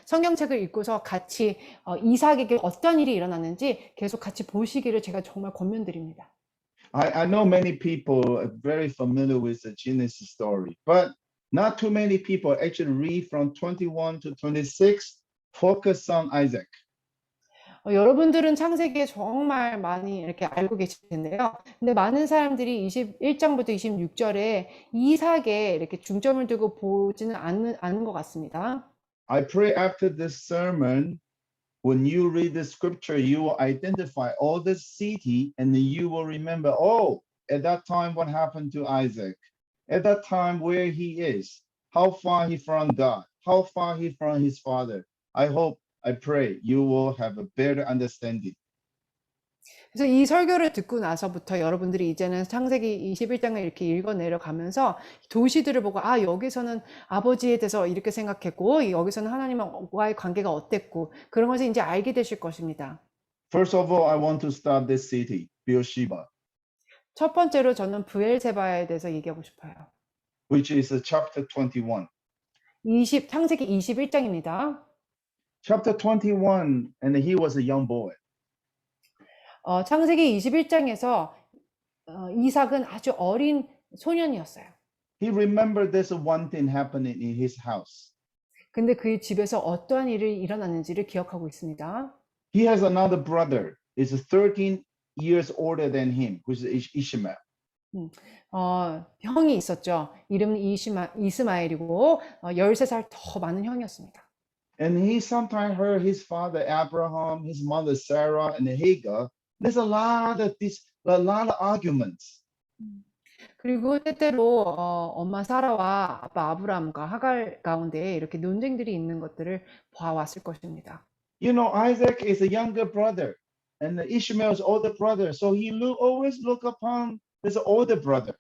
성경책을 읽고서 같이 이삭에게 어떤 일이 일어났는지 계속 같이 보시기를 제가 정말 권면드립니다. I know many people are very familiar with the Genesis story, but not too many people actually read from 21 to 26, focus on Isaac. 여러분들은 창세기에 정말 많이 이렇게 알고 계실 텐데요. 근데 많은 사람들이 21장부터 26절에 이삭에 이렇게 중점을 두고 보지는 않는 것 같습니다. I pray after this sermon, when you read the scripture, you will identify all the city and you will remember, oh, at that time, what happened to Isaac? At that time, where he is, how far he from God, how far he from his father. I pray you will have a better understanding. 그래서 이 설교를 듣고 나서부터 여러분들이 이제는 창세기 21장을 이렇게 읽어 내려가면서 도시들을 보고 여기서는 아버지에 대해서 이렇게 생각했고 여기서는 하나님과의 관계가 어땠고 그런 것을 이제 알게 되실 것입니다. First of all, I want to start this city, Beersheba. 첫 번째로 저는 브엘세바에 대해서 얘기하고 싶어요. Which is chapter 21. 창세기 21장입니다. Chapter 21, and he was a young boy. 창세기 21장에서 이삭은 아주 어린 소년이었어요. He remembered there's one thing happening in his house. 근데 그 집에서 어떠한 일이 일어났는지를 기억하고 있습니다. He has another brother. Is 13 years older than him, which is Ishmael. 형이 있었죠. 이름은 이스마엘이고 13살 더 많은 형이었습니다. And he sometimes heard his father Abraham, his mother Sarah, and Hagar. There's a lot of arguments. 그리고 때때로 엄마 사라와 아빠 아브라함과 하갈 가운데 이렇게 논쟁들이 있는 것들을 봐왔을 것입니다. You know, Isaac is a younger brother, and Ishmael is older brother. So he always look upon his older brother.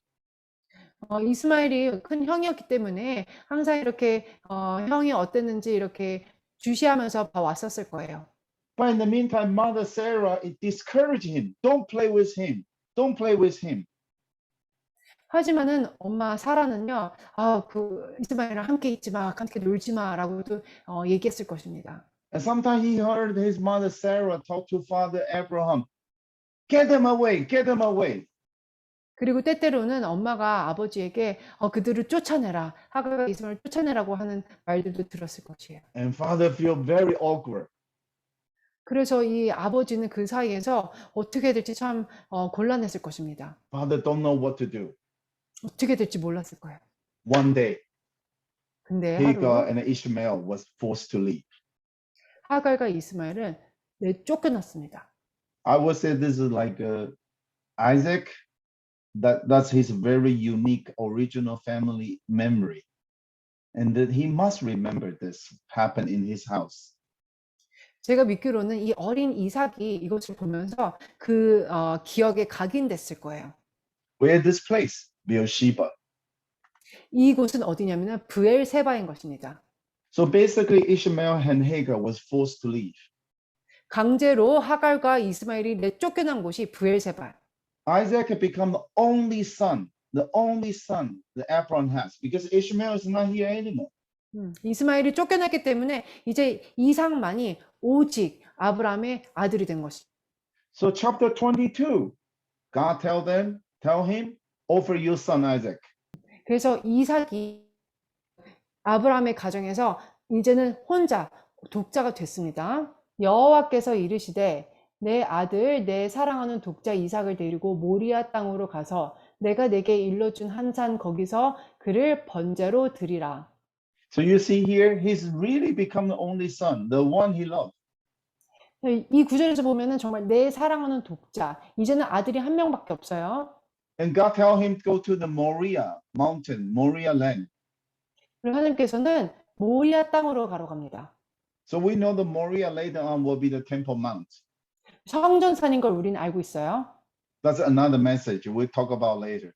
이스마엘이 큰 형이었기 때문에 항상 이렇게 형이 어땠는지 이렇게 주시하면서 봐왔었을 거예요. But in the meantime, Mother Sarah discouraged him. Don't play with him. Don't play with him. 하지만은 엄마 사라는요, 그 이스마엘이랑 함께 있지 마, 함께 놀지 마라고도 얘기했을 것입니다. And sometimes he heard his mother Sarah talk to father Abraham. get them away, get them away. 그리고 때때로는 엄마가 아버지에게 그들을 쫓아내라. 하갈과 이스마엘을 쫓아내라고 하는 말들도 들었을 것이에요. And father feel very awkward. 그래서 이 아버지는 그 사이에서 어떻게 해야 될지 참 곤란했을 것입니다. Father don't know what to do. 어떻게 될지 몰랐을 거예요. One day, 근데 Hagar 하루 and Ishmael was forced to leave. 하갈과 이스마엘은 쫓겨났습니다. I would say this is like Isaac. That's his very unique original family memory, and that he must remember this happened in his house. 제가 믿기로는 이 어린 이삭이 이것을 보면서 그 기억에 각인됐을 거예요. Where this place? Beersheba. 이곳은 어디냐면 브엘세바인 것입니다. So basically, Ishmael and Hagar was forced to leave. 강제로 하갈과 이스마엘이 내쫓겨난 곳이 브엘세바. Isaac had become the only son that Abraham has, because Ishmael is not here anymore. 이스마엘이 쫓겨났기 때문에 이제 이삭만이 오직 아브라함의 아들이 된 것이. So chapter 22, God tell him, offer your son Isaac. 그래서 이삭이 아브라함의 가정에서 이제는 혼자 독자가 됐습니다. 여호와께서 이르시되 내 아들 내 사랑하는 독자 이삭을 데리고 모리아 땅으로 가서 내가 내게 일러준 한 산 거기서 그를 번제로 드리라. So you see here, he's really become the only son, the one he loved. 이 구절에서 보면은 정말 내 사랑하는 독자, 이제는 아들이 한 명밖에 없어요. And God tell him to go to the Moriah mountain, Moriah land. 그리고 하나님께서는 모리아 땅으로 가러 갑니다. So we know the Moriah later on will be the Temple Mount. 성전산인 걸 우리는 알고 있어요. That's another message we'll talk about later.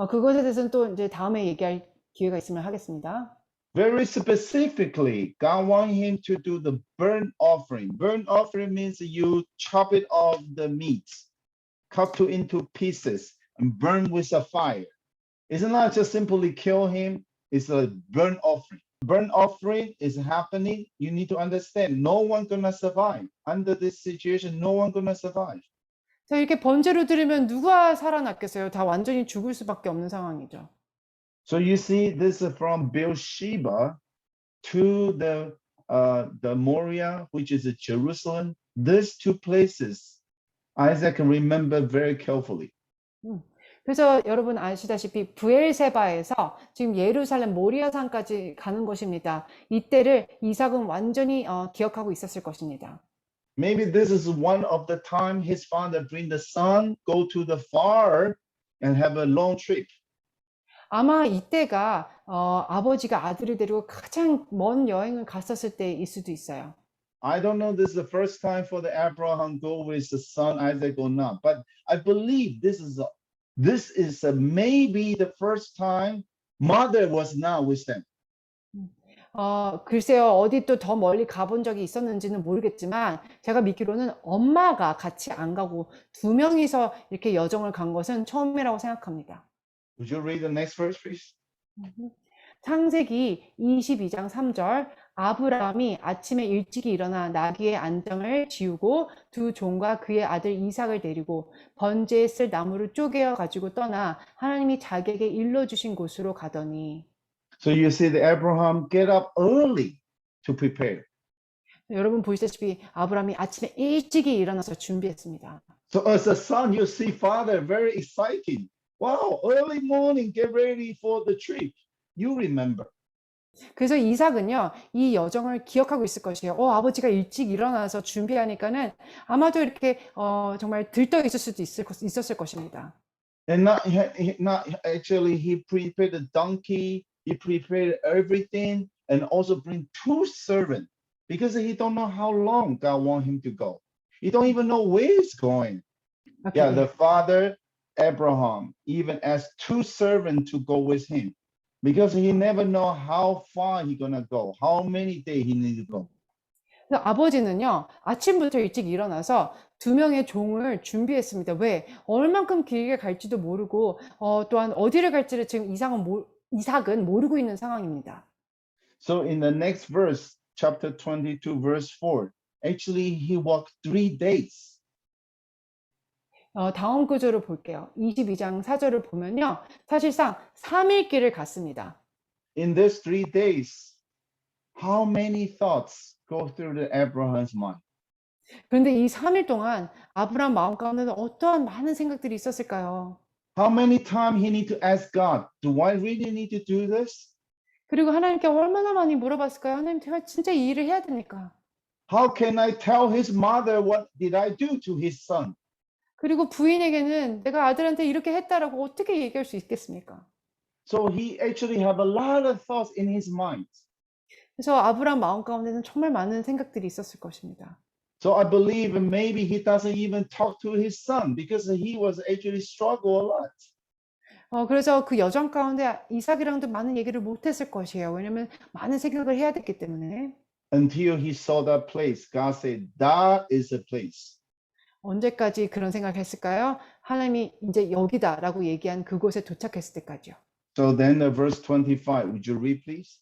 그것에 대해서는 또 이제 다음에 얘기할 기회가 있으면 하겠습니다. Very specifically, God want him to do the burnt offering. Burnt offering means you chop it off the meat, cut it into pieces, and burn with a fire. It's not just simply kill him, it's a burnt offering. Burnt offering is happening. You need to understand, no one gonna survive. Under this situation, no one gonna survive. 자, 이렇게 번제로 드리면 누가 살아났겠어요? 다 완전히 죽을 수밖에 없는 상황이죠. So you see, this is from Beersheba to the Moriah, which is Jerusalem. These two places, Isaac remember very carefully. 그래서 여러분 아시다시피 브엘세바에서 지금 예루살렘 모리아산까지 가는 것입니다. 이때를 이삭은 완전히 기억하고 있었을 것입니다. Maybe this is one of the time his father bring the son go to the far and have a long trip. 아마 이때가 아버지가 아들을 데리고 가장 먼 여행을 갔었을 때일 수도 있어요. I don't know this is the first time for the Abraham go with the son Isaac or not, but I believe this is maybe the first time mother was not with them. 글쎄요, 어디 또 더 멀리 가본 적이 있었는지는 모르겠지만 제가 믿기로는 엄마가 같이 안 가고 두 명이서 이렇게 여정을 간 것은 처음이라고 생각합니다. Would you read the next verse, please? 창세기 22장 3절 아브라함이 아침에 일찍이 일어나 나귀의 안장을 지우고 두 종과 그의 아들 이삭을 데리고 번제에 쓸 나무를 쪼개어 가지고 떠나 하나님이 자기에게 일러주신 곳으로 가더니. So you see the Abraham get up early to prepare. 여러분 보시다시피 아브라함이 아침에 일찍이 일어나서 준비했습니다. So as a son, you see father very excited. Wow, early morning, get ready for the trip. You remember. 그래서 이삭은요, 이 여정을 기억하고 있을 것이에요. 아버지가 일찍 일어나서 준비하니까는 아마도 이렇게 정말 들떠 있을 수도 있었을 것입니다. And not actually, he prepared the donkey, he prepared everything, and also bring two servants because he don't know how long God want him to go. He don't even know where he's going. Okay. Yeah, the father Abraham even asked two servants to go with him. Because he never know how far he gonna go, how many days he need to go. 아버지는요, 아침부터 일찍 일어나서 두 명의 종을 준비했습니다. 왜? 얼만큼 길게 갈지도 모르고, 또한 어디를 갈지를 지금 이삭은 모르고 있는 상황입니다. So in the next verse, chapter 22, verse 4, actually he walked 3 days. 다음 구절을 볼게요. 22장 4절을 보면요. 사실상 3일 길을 갔습니다. In these 3 days, how many thoughts go through the Abraham's mind? 그런데 이 3일 동안 아브라함 마음 가운데는 어떠한 많은 생각들이 있었을까요? How many times he need to ask God, do I really need to do this? 그리고 하나님께 얼마나 많이 물어봤을까요? 하나님, 제가 진짜 이 일을 해야 됩니까? How can I tell his mother what did I do to his son? 그리고 부인에게는 내가 아들한테 이렇게 했다라고 어떻게 얘기할 수 있겠습니까? So he actually have a lot of thoughts in his mind. 그래서 아브라함 마음 가운데는 정말 많은 생각들이 있었을 것입니다. So I believe maybe he doesn't even talk to his son because he was actually struggle a lot. 그래서 그 여정 가운데 이삭이랑도 많은 얘기를 못했을 것이에요. 왜냐면 많은 생각을 해야 됐기 때문에. Until he saw that place, God said, that is the place. 언제까지 그런 생각을 했을까요? 하나님이 이제 여기다라고 얘기한 그곳에 도착했을 때까지요. So then verse 25, would you read please?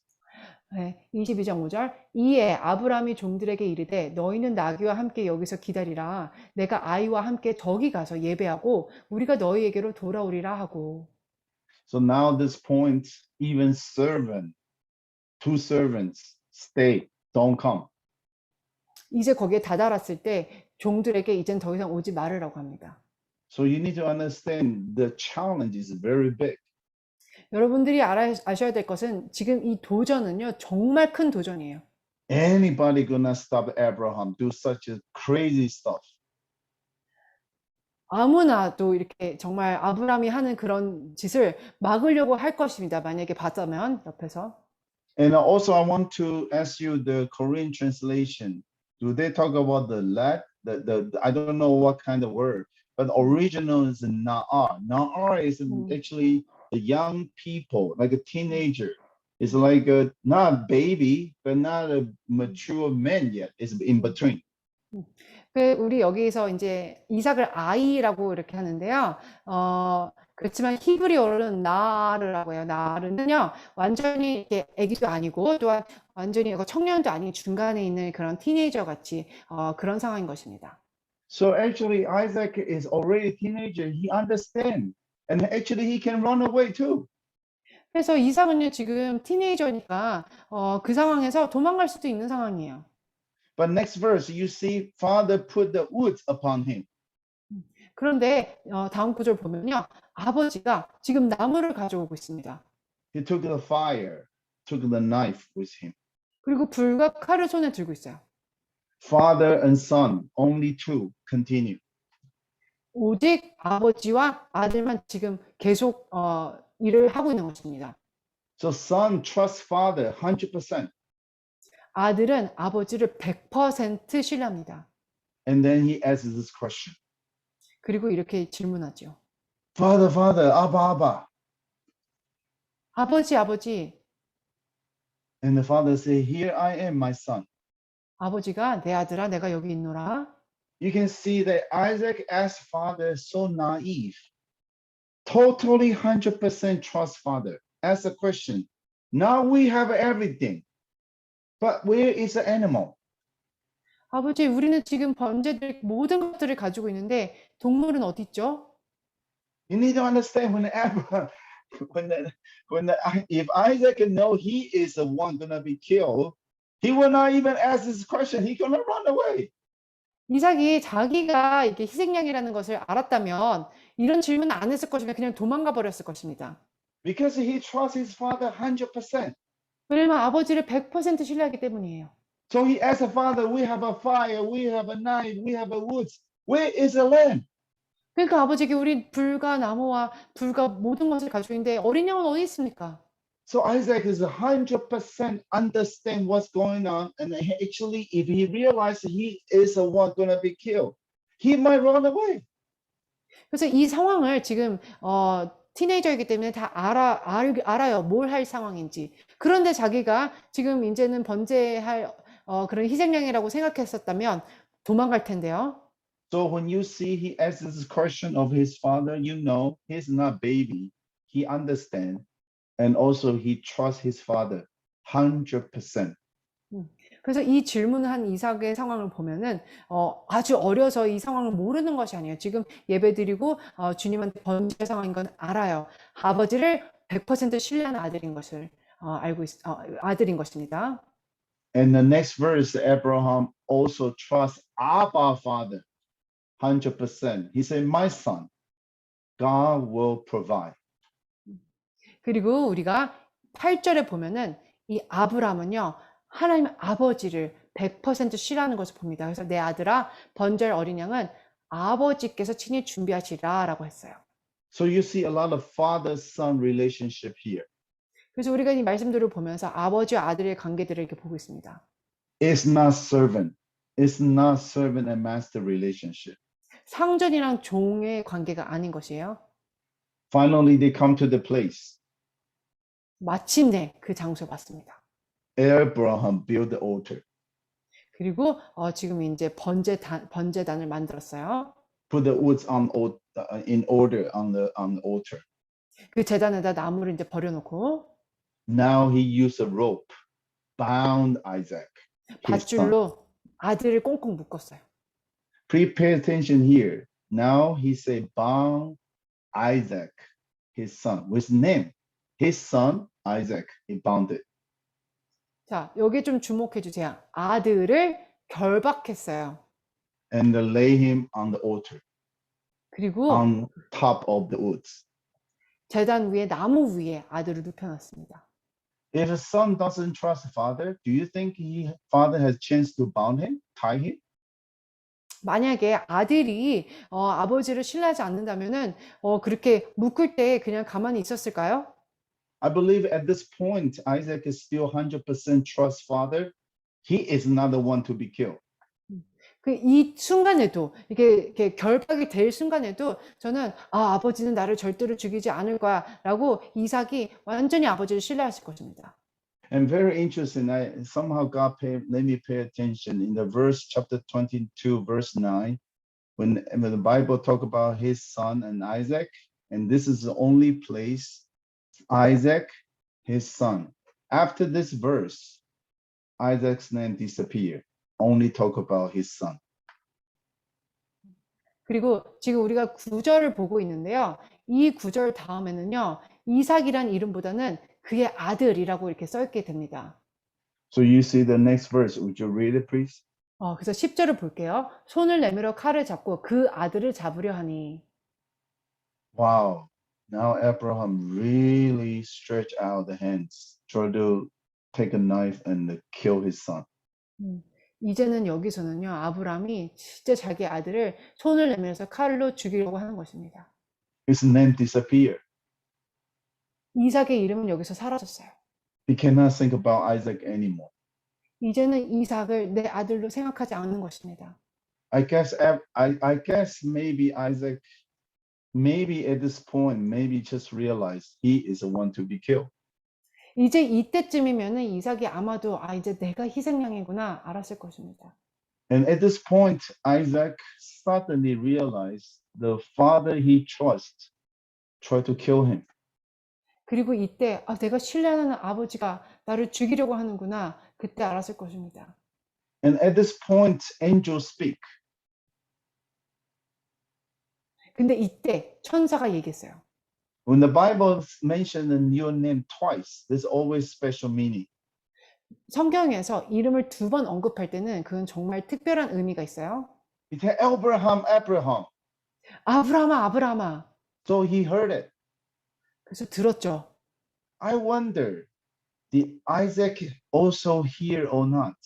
네, 22장 5절. 이에 아브라함이 종들에게 이르되 너희는 나귀와 함께 여기서 기다리라. 내가 아이와 함께 저기 가서 예배하고 우리가 너희에게로 돌아오리라 하고. So now this point, even two servants stay, don't come. 이제 거기에 다다랐을 때 종들에게 이젠 더 이상 오지 말으라고 합니다. So you need to understand the challenge is very big. 여러분들이 아셔야 될 것은 지금 이 도전은요, 정말 큰 도전이에요. Anybody gonna stop Abraham do such a crazy stuff? 아무나도 이렇게 정말 아브라함이 하는 그런 짓을 막으려고 할 것입니다. 만약에 봤다면 옆에서. And also I want to ask you the Korean translation. Do they talk about the lad? I don't know what kind of word, but the original is na'ar. Na'ar is actually the young people, like a teenager. It's like not a baby, but not a mature man yet. It's in between. 우리 여기서 이제 이삭을 아이라고 이렇게 하는데요. 그렇지만 히브리어로는 나르라고 해요. 나르는요, 완전히 이렇게 아기도 아니고 또한 완전히 청년도 아닌 중간에 있는 그런 티네이저 같이 그런 상황인 것입니다. So actually, Isaac is already a teenager. He understands, and actually he can run away too. 그래서 이삭은요 지금 티네이저니까 그 상황에서 도망갈 수도 있는 상황이에요. But next verse, you see, Father put the wood upon him. 그런데 다음 구절 보면요, 아버지가 지금 나무를 가져오고 있습니다. He took the fire, took the knife with him. 그리고 불과 칼을 손에 들고 있어요. Father and son, only two, continue. 오직 아버지와 아들만 지금 계속 일을 하고 있는 것입니다. So son trusts father 100%. 아들은 아버지를 100% 신뢰합니다. And then he asks this question. 그리고 이렇게 질문하죠. Father, father, Abba, Abba. 아버지, 아버지. And the father says, here I am, my son. 아버지가 내 아들아, 내가 여기 있노라. You can see that Isaac asked father so naive. Totally 100% trust father. Ask the question. Now we have everything. But where is the animal? 아버지, 우리는 지금 번제들 모든 것들을 가지고 있는데 동물은 어디 있죠? You need to understand if Isaac know he is the one gonna be killed, he will not even ask this question. He's gonna run away. 이삭이 자기가 이렇게 희생양이라는 것을 알았다면 이런 질문 안 했을 것이며 그냥 도망가 버렸을 것입니다. Because he trusts his father 100%. 왜냐면 아버지를 100% 신뢰하기 때문이에요. So he asked the father, we have a fire, we have a knife, we have a woods. Where is the lamb? 그러니까 아버지께 우리 불과 나무와 불과 모든 것을 가지고 있는데 어린 양은 어디 있습니까? So Isaac is 100% understand what's going on, and actually, if he realizes he is the one gonna be killed, he might run away. 그래서 이 상황을 지금 티네이저이기 때문에 다 알아요. 뭘 할 상황인지. 그런데 자기가 지금 이제는 번제할 그런 희생양이라고 생각했었다면 도망갈 텐데요. So when you see he asks this question of his father, you know he's not baby. He understands, and also he trusts his father 100%. 그래서 이 질문을 한 이삭의 상황을 보면은 아주 어려서 이 상황을 모르는 것이 아니에요. 지금 예배드리고 주님한테 번제할 상황인 건 알아요. 아버지를 100% 신뢰하는 아들인 것을 아들인 것입니다. And the next verse, Abraham also trusts Abba Father 100%. He said, my son, God will provide. 그리고 우리가 8절에 보면은 이 아브라함은요, 하나님 아버지를 100% 신뢰하는 것을 봅니다. 그래서 내 아들아, 번제할 어린 양은 아버지께서 친히 준비하시라 라고 했어요. So you see a lot of father-son relationship here. 그래서 우리가 이 말씀들을 보면서 아버지와 아들의 관계들을 이렇게 보고 있습니다. It's not servant. It's not servant and master relationship. 상전이랑 종의 관계가 아닌 것이에요. Finally, they come to the place. 마침내 그 장소에 왔습니다. Abraham built the altar. 그리고 지금 이제 번제단을 만들었어요. Put the woods in order on the altar. 그 제단에다 나무를 이제 버려놓고 Now he used a rope, bound Isaac, his son. 밧줄로 아들을 꽁꽁 묶었어요. Please pay attention here. Now he said, bound Isaac, his son, with name. His son, Isaac, he bound it. 자, 여기 좀 주목해 주세요. 아들을 결박했어요. And lay him on the altar, 그리고 on top of the woods. 제단 위에 나무 위에 아들을 눕혀놨습니다. If a son doesn't trust father, do you think father has chance to bound him, tie him? 만약에 아들이 아버지를 신뢰하지 않는다면은 그렇게 묶을 때 그냥 가만히 있었을까요? I believe at this point, Isaac is still 100% trust father. He is not the one to be killed. 이 순간에도 이렇게 결박이 될 순간에도 저는 아버지는 나를 절대로 죽이지 않을 거야라고 이삭이 완전히 아버지를 신뢰했을 것입니다. And very interesting, somehow God let me pay attention in the verse chapter 22, verse 9, when the Bible talk about his son and Isaac, and this is the only place Isaac, his son. After this verse, Isaac's name disappeared. Only talk about his son. 그리고 지금 우리가 구절을 보고 있는데요. 이 구절 다음에는요. 이삭이란 이름보다는 그의 아들이라고 이렇게 써있게 됩니다. So you see the next verse. Would you read it, please? 그래서 10절을 볼게요. 손을 내밀어 칼을 잡고 그 아들을 잡으려 하니. Wow. Now Abraham really stretched out the hands, try to take a knife and kill his son. 이제는 여기서는요. 아브람이 진짜 자기 아들을 손을 내밀어서 칼로 죽이려고 하는 것입니다. His name disappeared. 이삭의 이름은 여기서 사라졌어요. He cannot think about Isaac anymore. 이제는 이삭을 내 아들로 생각하지 않는 것입니다. I guess maybe Isaac, maybe at this point, maybe just realized he is the one to be killed. 이제 이때쯤이면은 이삭이 아마도 이제 내가 희생양이구나 알았을 것입니다. And at this point, Isaac suddenly realized the father he trusts tried to kill him. 그리고 이때 내가 신뢰하는 아버지가 나를 죽이려고 하는구나 그때 알았을 것입니다. And at this point, angels speak. 근데 이때 천사가 얘기했어요. When the Bible mentions your name twice, there's always special meaning. 성경에서 이름을 2번 언급할 때는 그건 정말 특별한 의미가 있어요. It said, Abraham, Abraham. 아브라함아, 아브라함아. So he heard it. 그래서 들었죠. I wonder, did Isaac also hear or not?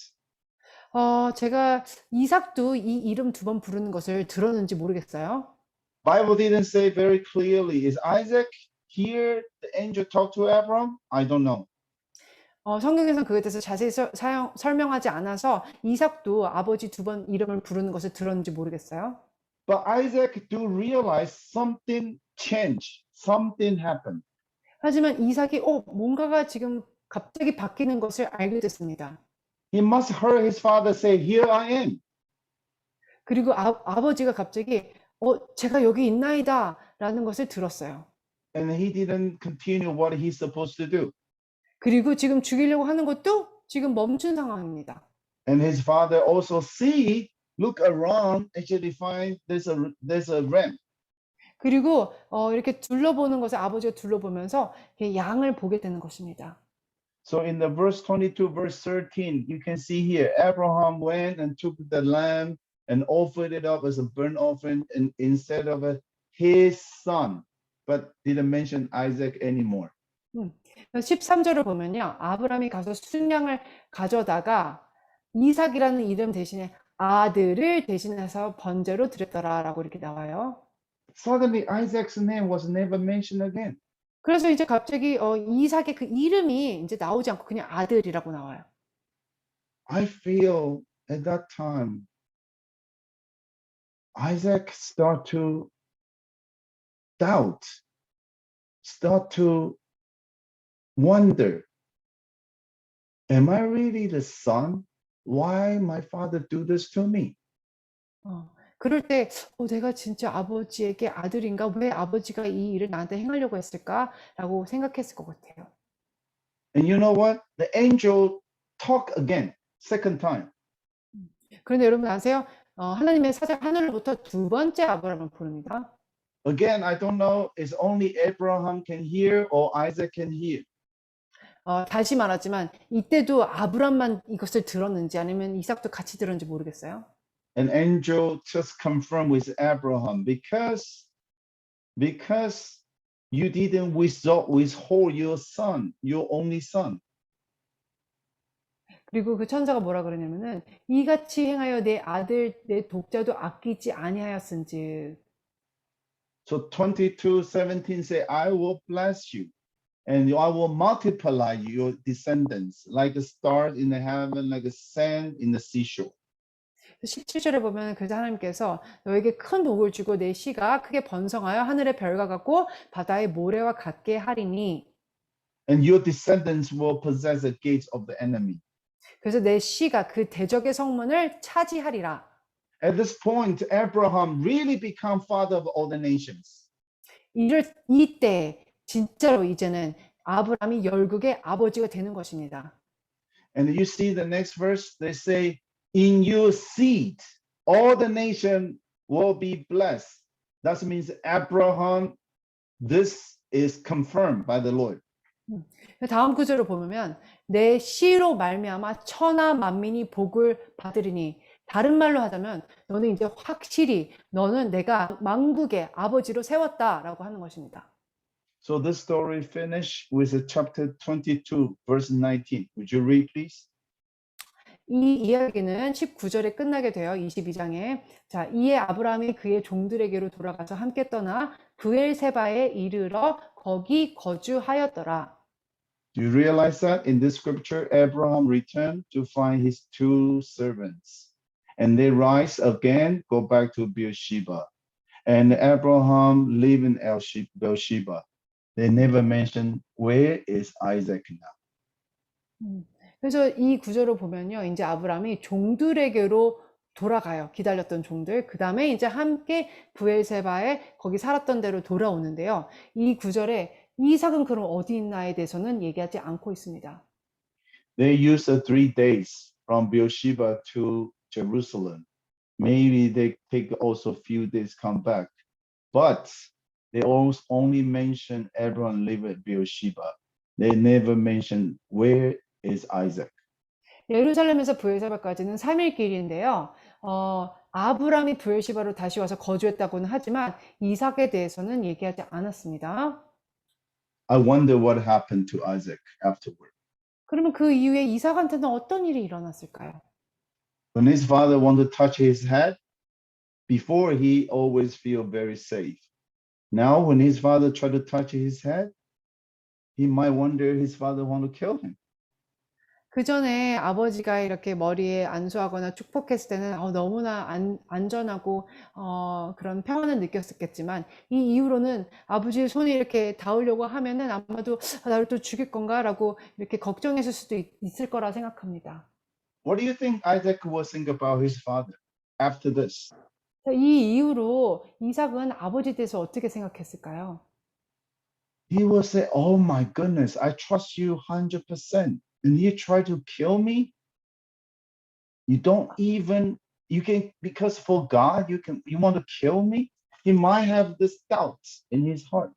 제가 이삭도 이 이름 2번 부르는 것을 들었는지 모르겠어요. Bible didn't say very clearly, is Isaac hear the angel talk to Abraham? I don't know. 성경에서는 그에 대해서 자세히 설명하지 않아서 이삭도 아버지 2번 이름을 부르는 것을 들었는지 모르겠어요. But Isaac do realize something changed, something happened. 하지만 이삭이 뭔가가 지금 갑자기 바뀌는 것을 알게 됐습니다. He must heard his father say, "Here I am." 그리고 아버지가 갑자기 제가 여기 있나이다 라는 것을 들었어요. And he didn't continue what he's supposed to do. 그리고 지금 죽이려고 하는 것도 지금 멈춘 상황입니다. And his father also see, look around, actually find there's a ram. 그리고 이렇게 둘러보는 것을 아버지가 둘러보면서 이렇게 양을 보게 되는 것입니다. So in the verse 22, verse 13, you can see here, Abraham went and took the lamb and offered it up as a burnt offering and instead of his son, but didn't mention Isaac anymore. 13절을 보면요. 아브라함이 가서 순양을 가져다가 이삭이라는 이름 대신에 아들을 대신해서 번제로 드렸더라라고 이렇게 나와요. Suddenly Isaac's name was never mentioned again. 그래서 이제 갑자기 이삭의 그 이름이 이제 나오지 않고 그냥 아들이라고 나와요. I feel at that time, Isaac start to doubt, start to wonder, am I really the son? Why my father do this to me? 그럴 때 내가 진짜 아버지에게 아들인가? 왜 아버지가 이 일을 나한테 행하려고 했을까?라고 생각했을 것 같아요. And you know what? The angel talk again, second time. 그런데 여러분 아세요? 하나님의 사자 하늘로부터 두 번째 아브라함을 부릅니다. Again, I don't know, is only Abraham can hear or Isaac can hear. 다시 말하지만 이때도 아브람만 이것을 들었는지 아니면 이삭도 같이 들었는지 모르겠어요. An angel just confirmed with Abraham because you didn't withhold your son, your only son. 그리고 그 천사가 뭐라 그러냐면은 이같이 행하여 내 아들 내 독자도 아끼지 아니하였은즉. So 22:17 say, I will bless you and I will multiply your descendants like a star in the heaven, like a sand in the seashore. 17절에 보면 그래서 하나님께서 너에게 큰 복을 주고 내 씨가 크게 번성하여 하늘의 별과 같고 바다의 모래와 같게 하리니. And your descendants will possess the gates of the enemy. 그래서 내 씨가 그 대적의 성문을 차지하리라. At this point, Abraham really become father of all the nations. 이때 진짜로 이제는 아브라함이 열국의 아버지가 되는 것입니다. And you see the next verse, they say, in your seed, all the nation will be blessed. That means Abraham, this is confirmed by the Lord. 다음 구절을 보면 내 씨로 말미암아 천하 만민이 복을 받으리니. 다른 말로 하자면 너는 이제 확실히 너는 내가 만국의 아버지로 세웠다라고 하는 것입니다. So this story finish with chapter 22, verse 19. Would you read, please? 이 이야기는 19절에 끝나게 돼요. 22장에. 자, 이에 아브라함이 그의 종들에게로 돌아가서 함께 떠나 브엘세바에 이르러 거기 거주하였더라. Do you realize that in this scripture, Abraham returned to find his two servants, and they rise again, go back to Beersheba, and Abraham live in Beersheba. They never mention where is Isaac now. 그래서 이 구절을 보면요, 이제 아브라함이 종들에게로 돌아가요. 기다렸던 종들. 그 다음에 이제 함께 브엘세바에 거기 살았던 데로 돌아오는데요. 이 구절에 이삭은 그럼 어디 있나에 대해서는 얘기하지 않고 있습니다. They used 3 days from Beersheba to Jerusalem. Maybe they take also a few days come back, but they only mention Abraham live at Beersheba. They never mention where is Isaac. 예루살렘에서 브엘세바까지는 3일 길인데요. 아브라함이 브엘시바로 다시 와서 거주했다고는 하지만 이삭에 대해서는 얘기하지 않았습니다. I wonder what happened to Isaac afterward. 그러면 그 이후에 이삭한테는 어떤 일이 일어났을까요? When his father wanted to touch his head, before he always feel very safe. Now when his father tried to touch his head, he might wonder his father want to kill him. 그 전에 아버지가 이렇게 머리에 안수하거나 축복했을 때는 너무나 안전하고 그런 평안을 느꼈었겠지만 이 이후로는 아버지의 손이 이렇게 닿으려고 하면은 아마도 나를 또 죽일 건가라고 이렇게 걱정했을 수도 있을 거라 생각합니다. What do you think Isaac will think about his father after this? 이 이후로 이삭은 아버지에 대해서 어떻게 생각했을까요? He will say, "Oh my goodness, I trust you 100%, and you try to kill me." You don't even, you can, because for God, you want to kill me? He might have this doubt in his heart.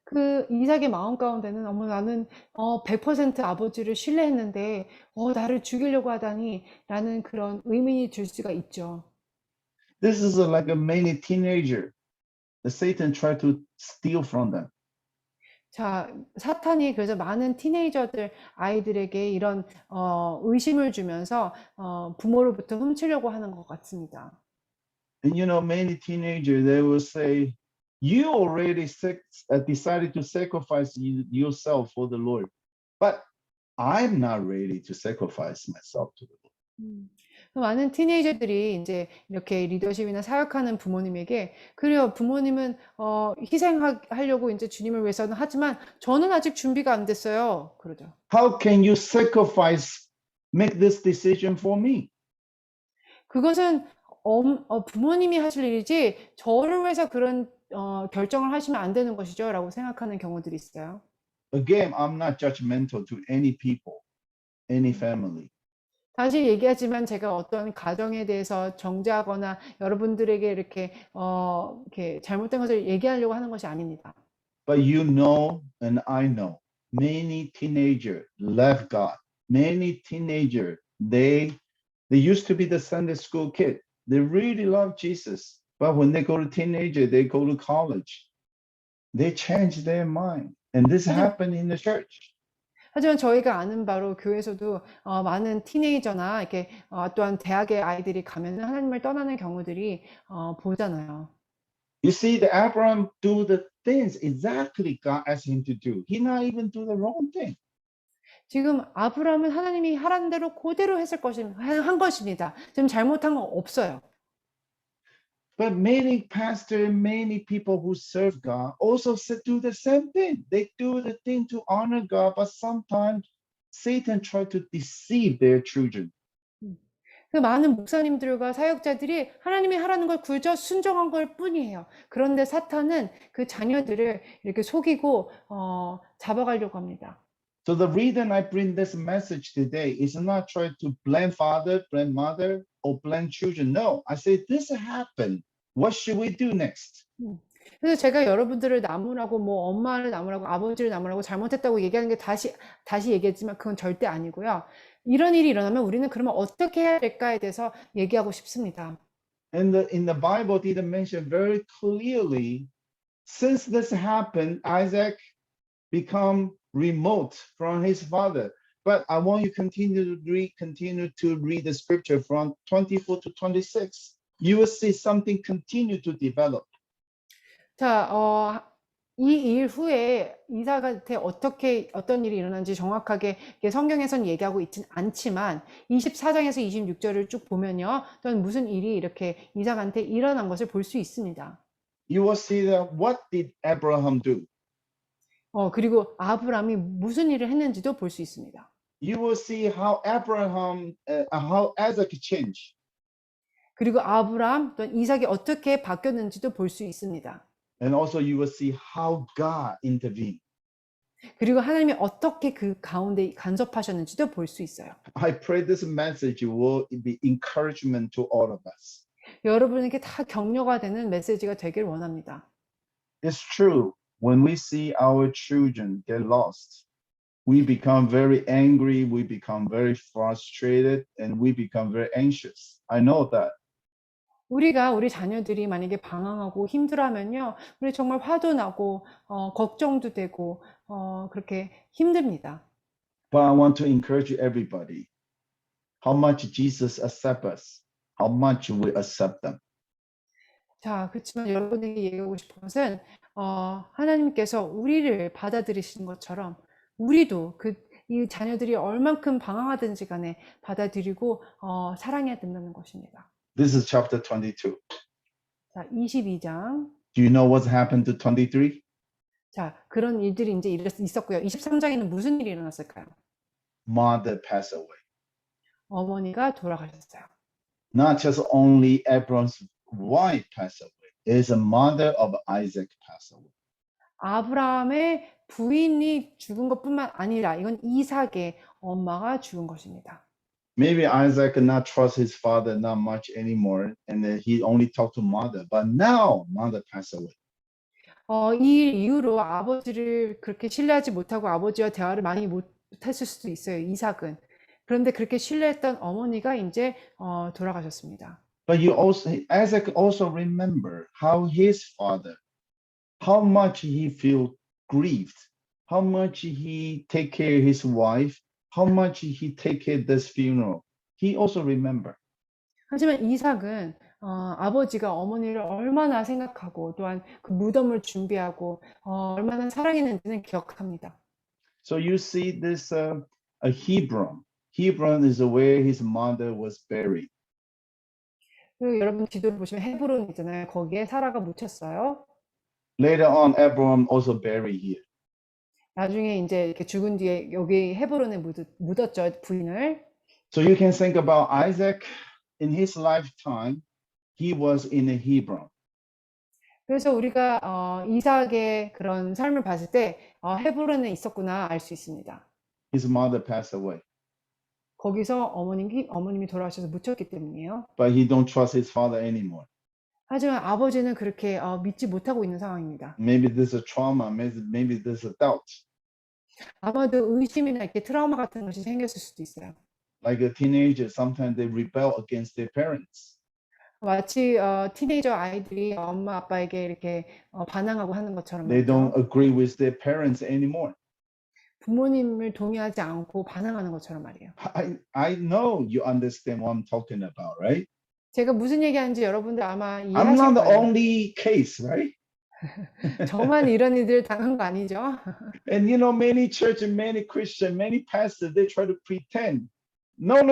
그 이삭의 마음 가운데는 어머 나는 100% 아버지를 신뢰했는데 나를 죽이려고 하다니 라는 그런 의문이 들 수가 있죠. This is like a many teenager. The Satan tried to steal from them. 자, 사탄이 그래서 많은 티네이저들 아이들에게 이런 의심을 주면서 부모로부터 훔치려고 하는 것 같습니다. And many teenagers, they will say, you already decided to sacrifice yourself for the Lord. But I'm not ready to sacrifice myself to the Lord. 많은 티네이저들이 이제 이렇게 리더십이나 사역하는 부모님에게 그래요. 부모님은 희생하려고 이제 주님을 위해서는 하지만 저는 아직 준비가 안 됐어요. 그러죠. How can you sacrifice, make this decision for me? 그것은 부모님이 하실 일이지 저를 위해서 그런 결정을 하시면 안 되는 것이죠. 라고 생각하는 경우들이 있어요. Again, I'm not judgmental to any people, any family. 다시 얘기하지만 제가 어떤 가정에 대해서 정죄하거나 여러분들에게 이렇게 잘못된 것을 얘기하려고 하는 것이 아닙니다. But and I know, many teenagers left God. Many teenagers, they used to be the Sunday school kid. They really love Jesus. But when they go to teenager, they go to college. They change their mind. And this happened in the church. 하지만 저희가 아는 바로 교회에서도 많은 티네이저나 이렇게 또한 대학의 아이들이 가면 하나님을 떠나는 경우들이 보잖아요. You see, the Abraham do the things exactly God asked him to do. He not even do the wrong thing. 지금 아브라함은 하나님이 하라는 대로 그대로 한 것입니다. 지금 잘못한 건 없어요. But many pastors, many people who serve God also do the same thing. They do the thing to honor God, but sometimes Satan tries to deceive their children. 그 많은 목사님들과 사역자들이 하나님이 하라는 걸 그저 순종한 걸 뿐이에요. 그런데 사탄은 그 자녀들을 이렇게 속이고 잡아가려고 합니다. So the reason I bring this message today is not trying to blame father, blame mother, or blame children. No, I say this happened. What should we do next? 그래서 제가 여러분들을 나무라고 엄마를 나무라고 아버지를 나무라고 잘못했다고 얘기하는 게 다시 얘기했지만 그건 절대 아니고요. 이런 일이 일어나면 우리는 그러면 어떻게 해야 될까에 대해서 얘기하고 싶습니다. And in the Bible, it mentioned very clearly, since this happened, Isaac become remote from his father. But I want you to continue to read the scripture from 24 to 26. You will see something continue to develop. 자, 이 일 후에 이삭한테 어떤 일이 일어난지 정확하게 성경에서는 얘기하고 있진 않지만 24장에서 26절을 쭉 보면요. 또는 무슨 일이 이렇게 이삭한테 일어난 것을 볼 수 있습니다. You will see that what did Abraham do? 그리고 아브라함이 무슨 일을 했는지도 볼 수 있습니다. You will see how Isaac changed. 그리고 아브라함 또는 이삭이 어떻게 바뀌었는지도 볼 수 있습니다. And also you will see how God intervened. 그리고 하나님이 어떻게 그 가운데 간섭하셨는지도 볼 수 있어요. I pray this message will be encouragement to all of us. 여러분에게 다 격려가 되는 메시지가 되길 원합니다. It's true. When we see our children get lost, we become very angry, we become very frustrated, and we become very anxious. I know that. 우리가 우리 자녀들이 만약에 방황하고 힘들어하면요, 우리 정말 화도 나고 걱정도 되고 그렇게 힘듭니다. But I want to encourage everybody. How much Jesus accepts us, how much we accept them. 자, 그렇지만 여러분에게 얘기하고 싶은 것은 하나님께서 우리를 받아들이시는 것처럼 우리도 이 자녀들이 얼만큼 방황하든지 간에 받아들이고 사랑해야 된다는 것입니다. This is chapter 22. 자, 22장. Do you know what's happened to 23? 자, 그런 일들이 이제 있었고요. 23장에는 무슨 일이 일어났을까요? Mother passed away. 어머니가 돌아가셨어요. Not just only Abraham's wife passed away. It's a mother of Isaac passed away. 아브라함의 부인이 죽은 것뿐만 아니라 이건 이삭의 엄마가 죽은 것입니다. Maybe Isaac could not trust his father not much anymore, and then he only talked to mother. But now mother passed away. 이 이후로 아버지를 그렇게 신뢰하지 못하고 아버지와 대화를 많이 못했을 수도 있어요, 이삭은. 그런데 그렇게 신뢰했던 어머니가 이제 돌아가셨습니다. But Isaac also remember how his father, how much he feel grieved, how much he take care of his wife, how much he take care of this funeral. He also remember. 하지만 이삭은 아버지가 어머니를 얼마나 생각하고 또한 그 무덤을 준비하고 얼마나 사랑했는지는 기억합니다. So you see this a Hebron. Hebron is where his mother was buried. 그리고 여러분 지도를 보시면 헤브론 있잖아요. 거기에 사라가 묻혔어요. Later on, Abraham also buried here. 나중에 이제 이렇게 죽은 뒤에 여기 헤브론에 묻었죠, 부인을. So you can think about Isaac in his lifetime. He was in a Hebron. 그래서 우리가 이삭의 그런 삶을 봤을 때 헤브론에 있었구나 알 수 있습니다. His mother passed away, 거기서 어머님이 돌아가셔서 묻혔기 때문이에요. but he don't trust his father anymore. 하지만 아버지는 그렇게 믿지 못하고 있는 상황입니다. Maybe there's a trauma, maybe there's a doubt. 아마도 의심이나 이렇게 트라우마 같은 것이 생겼을 수도 있어요. Like a teenager, sometimes they rebel against their parents. 마치 티네이저 아이들이 엄마 아빠에게 이렇게 반항하고 하는 것처럼 They 말이죠. don't agree with their parents anymore. 부모님을 동의하지 않고 반항하는 것처럼 말이에요. I know you understand what I'm talking about, right? 제가 무슨 얘기하는지 여러분들 아마 I'm 이해하실 not the 거예요. only case, right? 저만 이런 일들 당한 거 아니죠? And you know, many church and many Christian, many pastors, they try to pretend. No,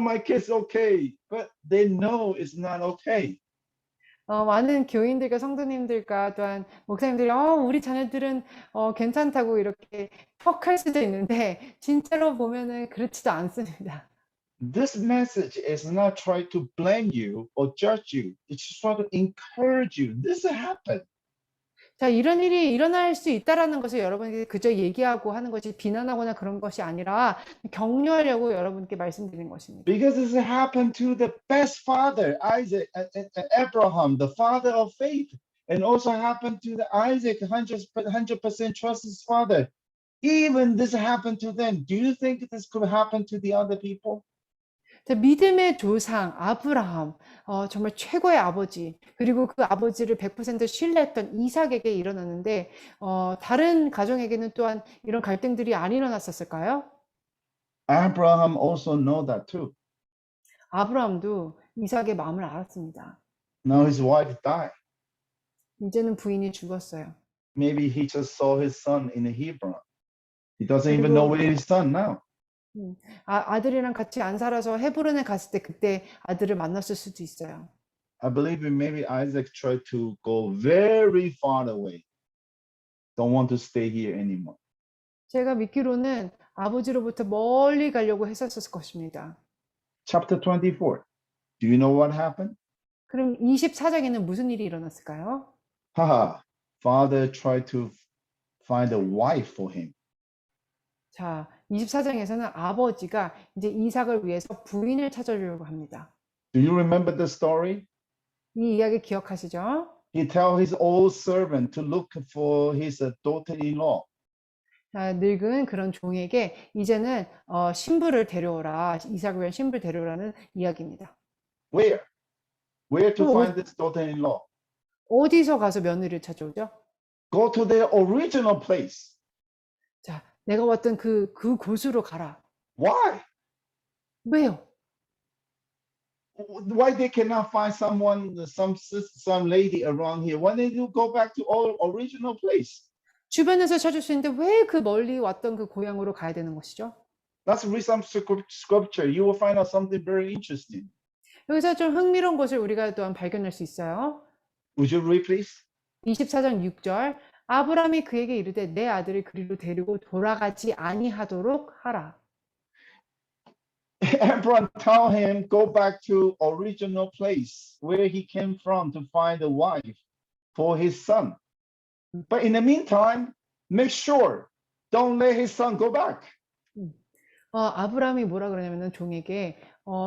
my kid's okay. But they know it's not okay. 많은 교인들과 성도님들과 또한 목사님들이 우리 자녀들은 괜찮다고 이렇게 턱할 수도 있는데 진짜로 보면은 그렇지도 않습니다. This message is not trying to blame you or judge you. It's trying to encourage you. This happened. 자, 이런 일이 일어날 수 있다라는 것을 여러분에게 그저 얘기하고 하는 것이 비난하거나 그런 것이 아니라 격려하려고 여러분께 말씀드리는 것입니다. Because this happened to the best father, Isaac, Abraham, the father of faith. And also happened to the Isaac, 100% trust his father. Even this happened to them. Do you think this could happen to the other people? 자, 믿음의 조상 아브라함, 정말 최고의 아버지, 그리고 그 아버지를 100% 신뢰했던 이삭에게 일어났는데 다른 가정에게는 또한 이런 갈등들이 안 일어났었을까요? Abraham also know that too. 아브라함도 이삭의 마음을 알았습니다. Now his wife died. 이제는 부인이 죽었어요. Maybe he just saw his son in Hebron. He doesn't even know where his son now. 아들이랑 같이 안 살아서 헤브론에 갔을 때 그때 아들을 만났을 수도 있어요. I believe maybe Isaac tried to go very far away. Don't want to stay here anymore. 제가 믿기로는 아버지로부터 멀리 가려고 했었을 것입니다. Chapter 24. Do you know what happened? 그럼 24장에는 무슨 일이 일어났을까요? Haha. Father tried to find a wife for him. 자, 24장에서는 아버지가 이제 이삭을 위해서 부인을 찾으려고 합니다. Do you remember the story? 이 이야기 기억하시죠? He tell his old servant to look for his daughter-in-law. 자, 늙은 그런 종에게 이제는 신부를 데려오라, 이삭을 위한 신부를 데려오라는 이야기입니다. Where? Where to 어, find this daughter-in-law? 어디서 가서 며느리를 찾아오죠? Go to their original place. 자, 내가 왔던 그 곳으로 가라. Why? 왜요? Why they cannot find someone, some lady around here? Why don't you go back to our original place? 주변에서 찾을 수 있는데 왜 그 멀리 왔던 그 고향으로 가야 되는 것이죠? Let's read some scripture. You will find out something very interesting. 여기서 좀 흥미로운 것을 우리가 또한 발견할 수 있어요. Would you read, please? 24장 6절. 아브라함이 그에게 이르되 내 아들을 그리로 데리고 돌아가지 아니하도록 하라. Abraham tell him go back to original place where he came from to find a wife for his son. But in the meantime, make sure don't let his son go back. 아브라함이 뭐라 그러냐면은 종에게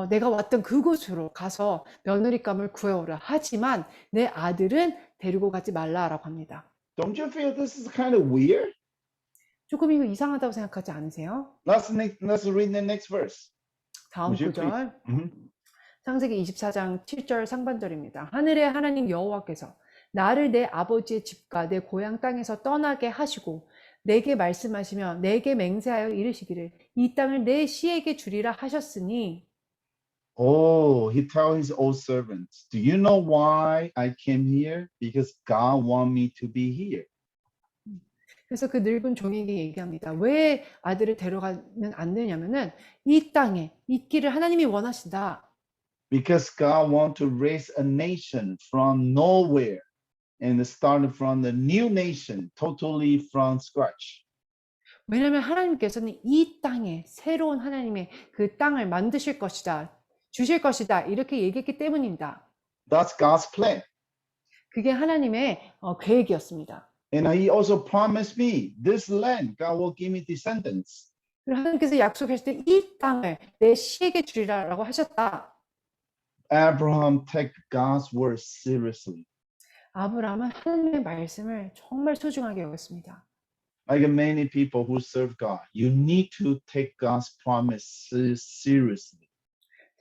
내가 왔던 그곳으로 가서 며느리감을 구해오라. 하지만 내 아들은 데리고 가지 말라라고 합니다. Don't you feel this is kind of weird? 조금 이거 이상하다고 생각하지 않으세요? Let's read the next verse. 다음 Would you please? 구절. Mhm. 창세기 24장 7절 상반절입니다. 하늘의 하나님 여호와께서 나를 내 아버지의 집과 내 고향 땅에서 떠나게 하시고 내게 말씀하시며 내게 맹세하여 이르시기를 이 땅을 내 씨에게 주리라 하셨으니. Oh, he tells his old servants, do you know why I came here? Because God want me to be here. 그래서 그 늙은 종에게 얘기합니다. 왜 아들을 데려가면 안 되냐면은 이 땅에 있기를 하나님이 원하신다. Because God want to raise a nation from nowhere and start from the new nation, totally from scratch. 왜냐하면 하나님께서는 이 땅에 새로운 하나님의 그 땅을 만드실 것이다. 주실 것이다. 이렇게 얘기했기 때문입니다. That's God's plan. 그게 하나님의 계획이었습니다. And he also promised me this land, God will give me descendants. 그리고 하나님께서 약속하실 때 이 땅을 내 씨에게 주리라라고 하셨다. Abraham take God's word seriously. 아브라함은 하나님의 말씀을 정말 소중하게 여겼습니다. Like many people who serve God, you need to take God's promises seriously.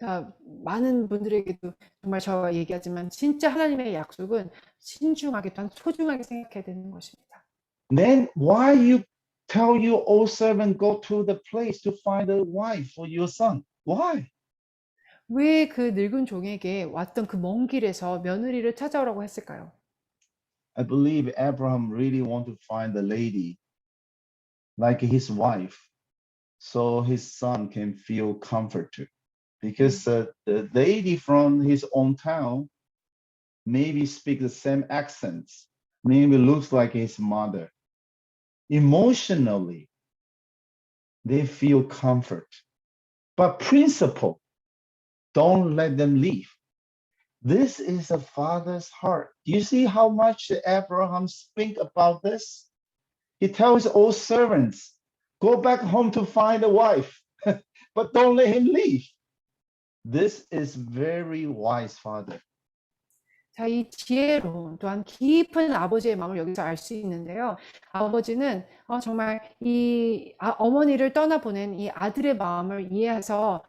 자, 많은 분들에게도 정말 저가 얘기하지만 진짜 하나님의 약속은 신중하게 또한 소중하게 생각해야 되는 것입니다. Then why you tell your old servant go to the place to find a wife for your son? Why? 왜 그 늙은 종에게 왔던 그 먼 길에서 며느리를 찾아오라고 했을까요? I believe Abraham really want to find a lady like his wife, so his son can feel comforted. Because the lady from his own town maybe speak the same accents, maybe looks like his mother. Emotionally, they feel comfort. But principle, don't let them leave. This is a father's heart. Do you see how much Abraham think about this? He tells old servants, go back home to find a wife, but don't let him leave. This is very wise father. 자, 이 지혜로운 또한 깊은 아버지의 마음을 여기서 알 수 있는데요. 아버지는 정말 이 어머니를 떠나보낸 이 아들의 마음을 이해해서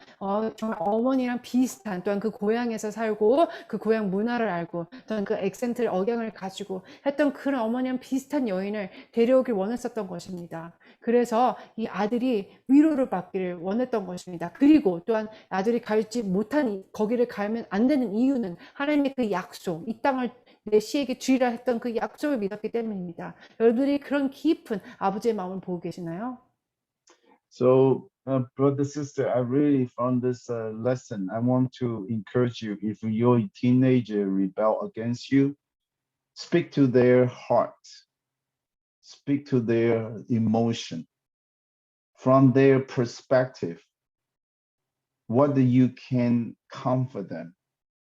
정말 어머니랑 비슷한 또한 그 고향에서 살고 그 고향 문화를 알고 또한 그 액센트를 억양을 가지고 했던 그런 어머니랑 비슷한 여인을 데려오길 원했었던 것입니다. 그래서 이 아들이 위로를 받기를 원했던 것입니다. 그리고 또한 아들이 갈지 못한 거기를 가면 안 되는 이유는 하나님의 그 약속, 이 땅을 내 씨에게 주리라 했던 그 약속을 믿었기 때문입니다. 여러분들이 그런 깊은 아버지의 마음을 보고 계시나요? So, brother, sister, I really found this lesson. I want to encourage you. If your teenager rebel against you, speak to their heart, speak to their emotion, from their perspective. What you can comfort them.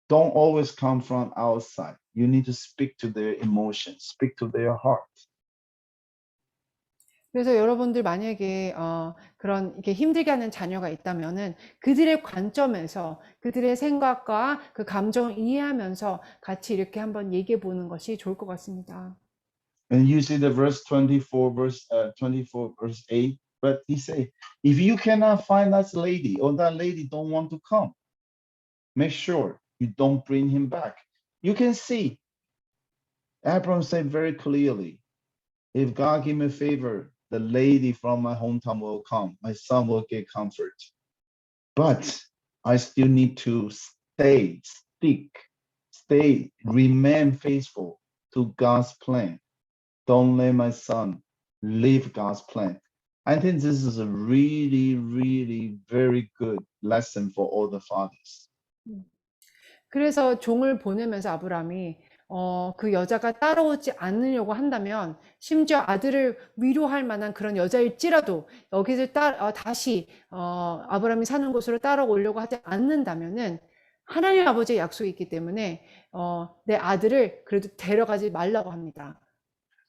Don't always come from outside. You need to speak to their emotions, speak to their heart. 그래서 여러분들 만약에 그런 이렇게 힘들게 하는 자녀가 있다면은 그들의 관점에서 그들의 생각과 그 감정을 이해하면서 같이 이렇게 한번 얘기해 보는 것이 좋을 것 같습니다. And you see the verse 24, verse 8. But he say, if you cannot find that lady or that lady don't want to come, make sure you don't bring him back. You can see, Abraham said very clearly, if God give me a favor, the lady from my hometown will come. My son will get comfort. But I still need to remain faithful to God's plan. Don't let my son leave God's plan. I think this is a really, really very good lesson for all the fathers. 그래서 종을 보내면서 아브라함이 그 여자가 따라오지 않으려고 한다면 심지어 아들을 위로할 만한 그런 여자일지라도 여기서 다시 아브라함이 사는 곳으로 따라오려고 하지 않는다면은 하나님 아버지의 약속이 있기 때문에 내 아들을 그래도 데려가지 말라고 합니다.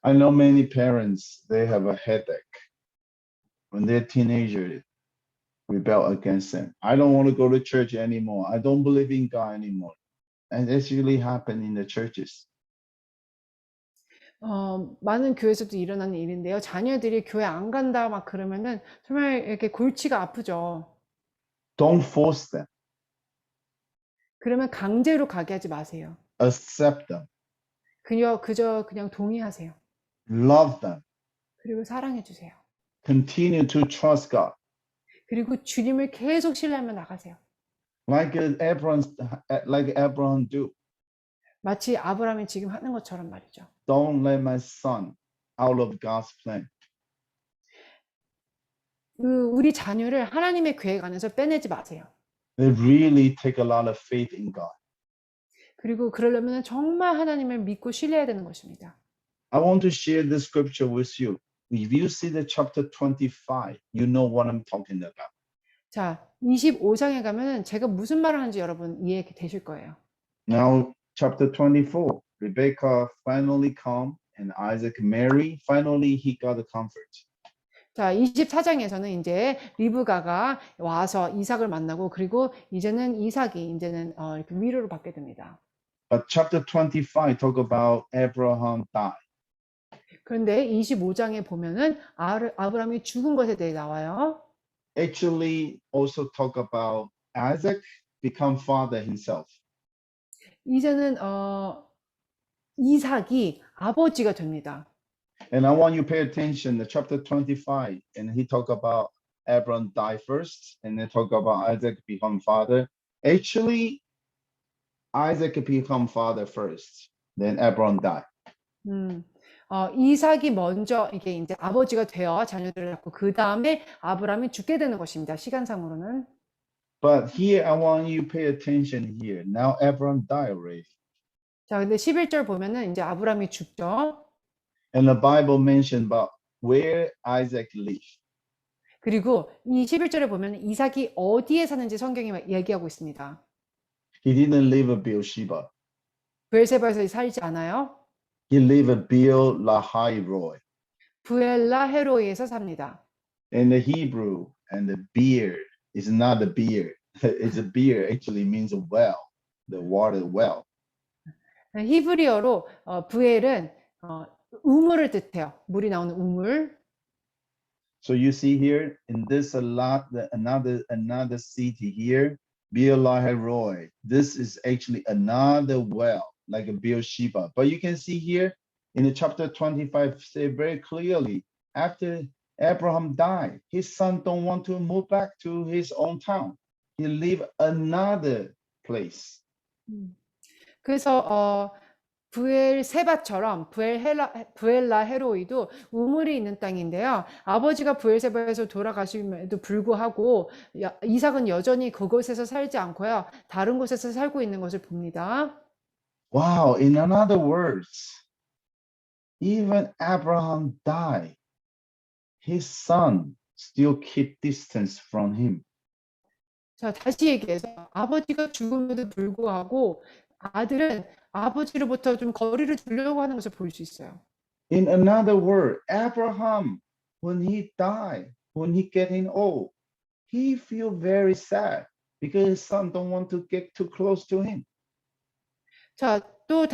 I know many parents, they have a headache when they're teenagers. rebel against him. I don't want to go to church anymore. I don't believe in God anymore. And this really happened in the churches. 많은 교회에서도 일어나는 일인데요. 자녀들이 교회 안 간다 막 그러면은 정말 이렇게 골치가 아프죠. Don't force them. 그러면 강제로 가게 하지 마세요. Accept them. 그저 그냥 동의하세요. Love them. 그리고 사랑해 주세요. Continue to trust God. 그리고 주님을 계속 신뢰하며 나가세요. Like Abraham do. 마치 아브라함이 지금 하는 것처럼 말이죠. Don't let my son out of God's plan. 우리 자녀를 하나님의 계획 안에서 빼내지 마세요. They really take a lot of faith in God. 그리고 그러려면 정말 하나님을 믿고 신뢰해야 되는 것입니다. I want to share this scripture with you. If you see the chapter 25, you know what I'm talking about. 자, 25장에 가면은 제가 무슨 말을 하는지 여러분 이해되실 거예요. Now, chapter 24, Rebecca finally come and Isaac marry. Finally, he got a comfort. 자, 24장에서는 이제 리브가가 와서 이삭을 만나고 그리고 이제는 이삭이 이제는 이렇게 위로를 받게 됩니다. But chapter 25 talk about Abraham died. 그런데 25장에 보면은 아브라함이 죽은 것에 대해 나와요. Actually, also talk about Isaac become father himself. 이제는 이삭이 아버지가 됩니다. And I want you to pay attention to chapter 25, and he talk about Abraham die first, and then talk about Isaac become father. Actually, Isaac become father first, then Abraham die. 이삭이 먼저 이게 이제 아버지가 되어 자녀들을 낳고 그 다음에 아브라함이 죽게 되는 것입니다. 시간상으로는. But here I want you to pay attention here. Now Abraham died already. 자, 근데 11절 보면은 이제 아브라함이 죽죠. And the Bible mentioned about where Isaac lived. 그리고 이 11절에 보면 이삭이 어디에 사는지 성경이 얘기하고 있습니다. He didn't live at Beersheba. 브엘세바에서 살지 않아요. He lived at Beer Lahai Roy. 부엘라 헤로이에서 삽니다. In the Hebrew, and the beer is not a beer. It's a beer actually means a well, the water well. 히브리어로 부엘은 우물을 뜻해요. 물이 나오는 우물. So you see here in this another city here, Beer Lahai Roy. This is actually another well, like a Beersheba. But you can see here in the chapter 25, say very clearly, after Abraham died, his son don't want to move back to his own town. He live another place. 그래서 부엘세바처럼 부엘라 헤로이도 우물이 있는 땅인데요. 아버지가 부엘세바에서 돌아가심에도 불구하고 이삭은 여전히 그곳에서 살지 않고요. 다른 곳에서 살고 있는 것을 봅니다. Wow, in other words, even Abraham died, his son still keep distance from him. 자, 다시 얘기해서 아버지가 죽음에도 불구하고 아들은 아버지로부터 좀 거리를 두려고 하는 것을 볼 수 있어요. In another word, Abraham, when he died, when he getting old, he feel very sad because his son don't want to get too close to him. 자, 또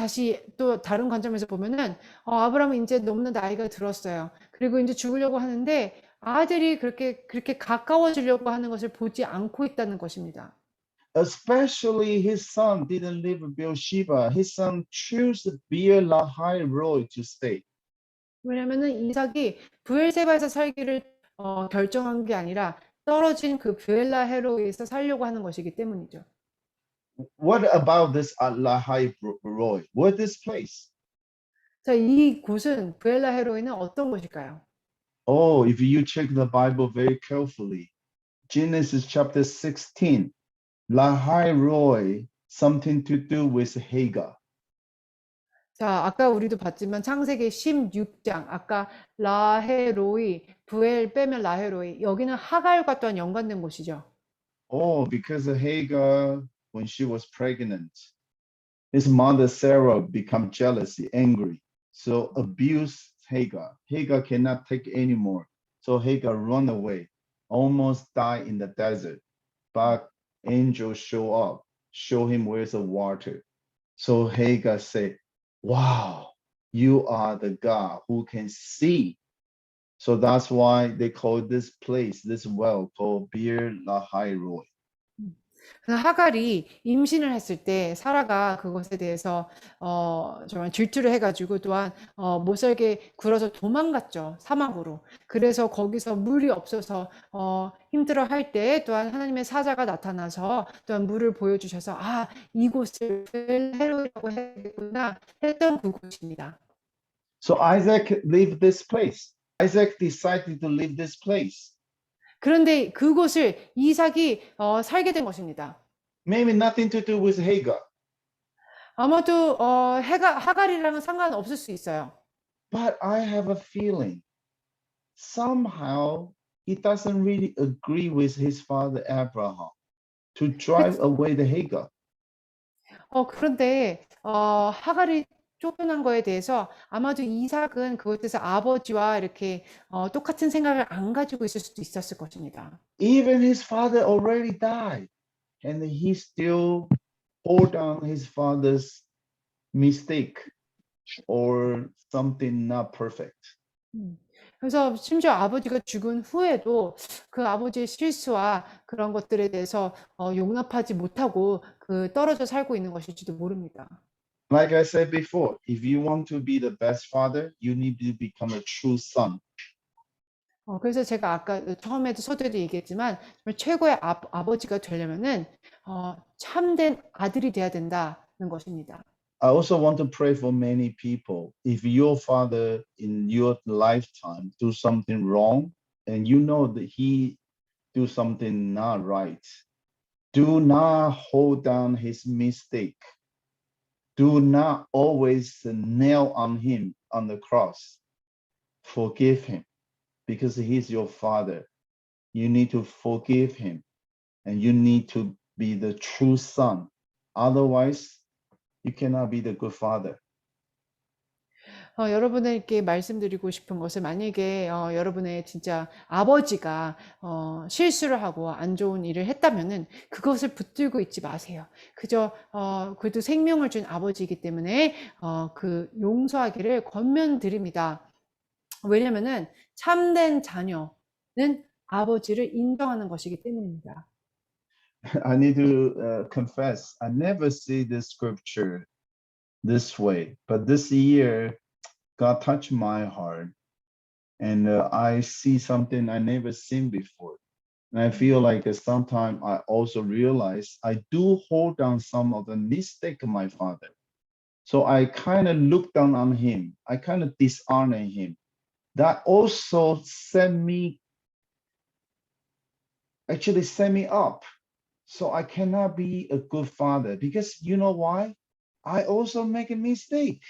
다른 관점에서 보면은 아브라함은 이제 너무나 나이가 들었어요. 그리고 이제 죽으려고 하는데 아들이 그렇게 가까워지려고 하는 것을 보지 않고 있다는 것입니다. Especially his son didn't live in Beersheba. His son chose Beer Lahai Roy to stay. 왜냐면은 이삭이 부엘세바에서 살기를 결정한 게 아니라 떨어진 그 부엘라 헤로이에서 살려고 하는 것이기 때문이죠. What about this Lahai Roy? What this place? 자, 이 곳은 부엘라 헤로이는 어떤 곳일까요? Oh, if you check the Bible very carefully, Genesis chapter 16, Lahai Roy, something to do with Hagar. 자, 아까 우리도 봤지만 창세기 16장, 아까 라헤로이, 부엘 빼면 라헤로이, 여기는 하갈과 또한 연관된 곳이죠. Oh, because of Hagar, when she was pregnant, his mother Sarah become jealous, angry, so abuse Hagar. Hagar cannot take anymore, so Hagar run away. almost died in the desert, but angels show up, show him where's the water. So Hagar said, wow, you are the God who can see. So that's why they call this place, this well called Bir Lahai Roi. 그래서 하갈이 임신을 했을 때 사라가 그것에 대해서 정말 질투를 해가지고 또한 못살게 굴어서 도망갔죠. 사막으로. 그래서 거기서 물이 없어서 힘들어할 때 또한 하나님의 사자가 나타나서 또한 물을 보여주셔서 아, 이곳을 벨헤로이라고 해야겠구나 했던 그곳입니다. So Isaac lived this place. Isaac decided to leave this place. 그런데 그곳을 이삭이 살게 된 것입니다. Maybe nothing to do with Hagar, 아마도 하갈이랑은 상관없을 수 있어요. but I have a feeling somehow he doesn't really agree with his father Abraham to drive away the Hagar. 그런데 하갈이 쫓겨난 거에 대해서 아마도 이삭은 그것에서 아버지와 이렇게 똑같은 생각을 안 가지고 있을 수도 있었을 것입니다. Even his father already died, and he still hold on his father's mistake or something not perfect. 그래서 심지어 아버지가 죽은 후에도 그 아버지의 실수와 그런 것들에 대해서 용납하지 못하고 떨어져 살고 있는 것일지도 모릅니다. Like I said before, if you want to be the best father, you need to become a true son. 그래서 제가 아까 처음에도 서두에도 얘기했지만 정말 최고의 아버지가 되려면은 참된 아들이 돼야 된다는 것입니다. I also want to pray for many people. If your father in your lifetime do something wrong and you know that he do something not right, do not hold down his mistake. Do not always nail on him on the cross. Forgive him because he's your father. You need to forgive him and you need to be the true son. Otherwise, you cannot be the good father. 여러분에게 말씀드리고 싶은 것은 만약에 여러분의 진짜 아버지가 실수를 하고 안 좋은 일을 했다면은 그것을 붙들고 있지 마세요. 그저 그래도 생명을 준 아버지이기 때문에 그 용서하기를 권면드립니다. 왜냐면은 참된 자녀는 아버지를 인정하는 것이기 때문입니다. I need to confess, I never see this scripture this way, but this year, God touched my heart and I see something I never seen before. And I feel like sometimes I also realize I do hold on some of the mistake of my father. So I kind of look down on him. I kind of dishonor him. That also set me up. So I cannot be a good father because you know why? I also make a mistake.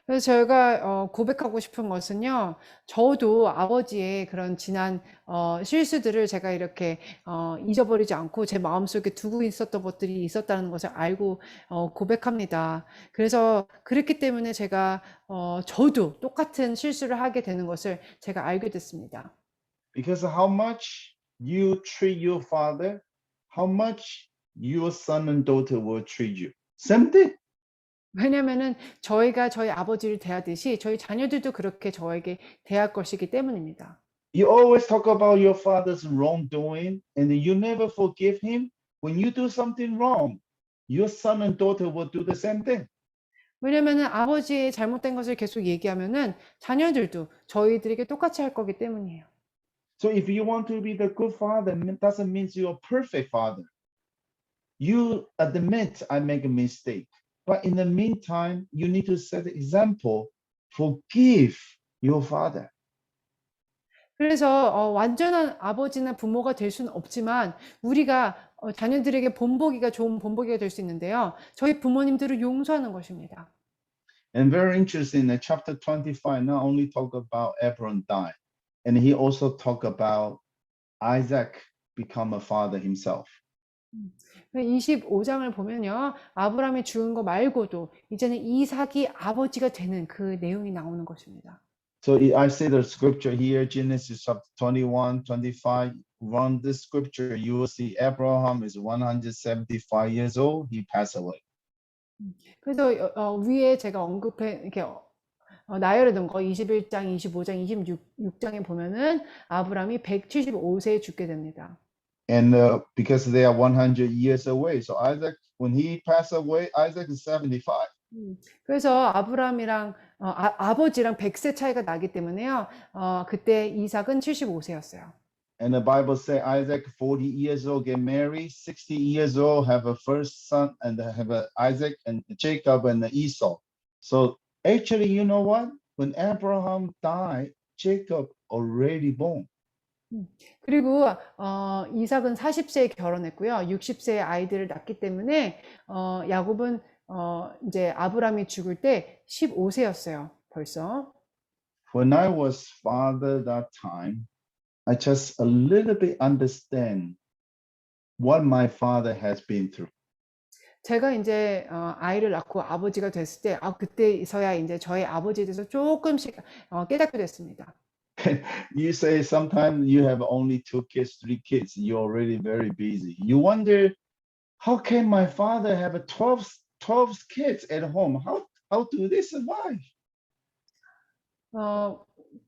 그래서 저희가 고백하고 싶은 것은요, 저도 아버지의 그런 지난 실수들을 제가 이렇게 잊어버리지 않고 제 마음속에 두고 있었던 것들이 있었다는 것을 알고 고백합니다. 그래서 그렇기 때문에 제가 저도 똑같은 실수를 하게 되는 것을 제가 알게 됐습니다. Because how much you treat your father, how much your son and daughter will treat you. Same thing. 왜냐면은 저희가 저희 아버지를 대하듯이 저희 자녀들도 그렇게 저에게 대할 것이기 때문입니다. You always talk about your father's wrongdoing and you never forgive him. When you do something wrong, your son and daughter will do the same thing. 왜냐면은 아버지의 잘못된 것을 계속 얘기하면은 자녀들도 저희들에게 똑같이 할 거기 때문이에요. So if you want to be the good father, it doesn't mean you're a perfect father. You admit I make a mistake. But in the meantime, you need to set the example. Forgive your father. 그래서 완전한 아버지나 부모가 될 수는 없지만 우리가 자녀들에게 본보기가 좋은 본보기가 될 수 있는데요. 저희 부모님들을 용서하는 것입니다. And very interesting, in chapter 25, not only talk about Abraham died, and he also talk about Isaac become a father himself. 25장을 보면요. 아브라함이 죽은 거 말고도 이제는 이삭이 아버지가 되는 그 내용이 나오는 것입니다. So I see the scripture here, Genesis chapter 21, 25. Run this scripture, you will see Abraham is 175 years old. He passed away. 그래서 위에 제가 언급해 이렇게 나열해 둔 거 21장, 25장, 26장에 보면은 아브라함이 175세에 죽게 됩니다. And because they are 100 years away. So Isaac, when he passed away, Isaac is 75. 그래서 아브라함이랑 아버지랑 100세 차이가 나기 때문에요. 그때 이삭은 75세였어요. And the Bible says Isaac, 40 years old, get married, 60 years old, have a first son, and have a Isaac and Jacob and Esau. So actually, you know what? When Abraham died, Jacob already born. 그리고 이삭은 40세에 결혼했고요. 60세에 아이들을 낳기 때문에 야곱은 이제 아브라함이 죽을 때 15세였어요. 벌써. When I was father that time, I just a little bit understand what my father has been through. 제가 이제 아이를 낳고 아버지가 됐을 때 그때서야 이제 저의 아버지에 대해서 조금씩 깨닫게 됐습니다. You say sometimes you have only 2 kids, 3 kids, you're already very busy. You wonder, how can my father have 12 kids at home? How do they survive?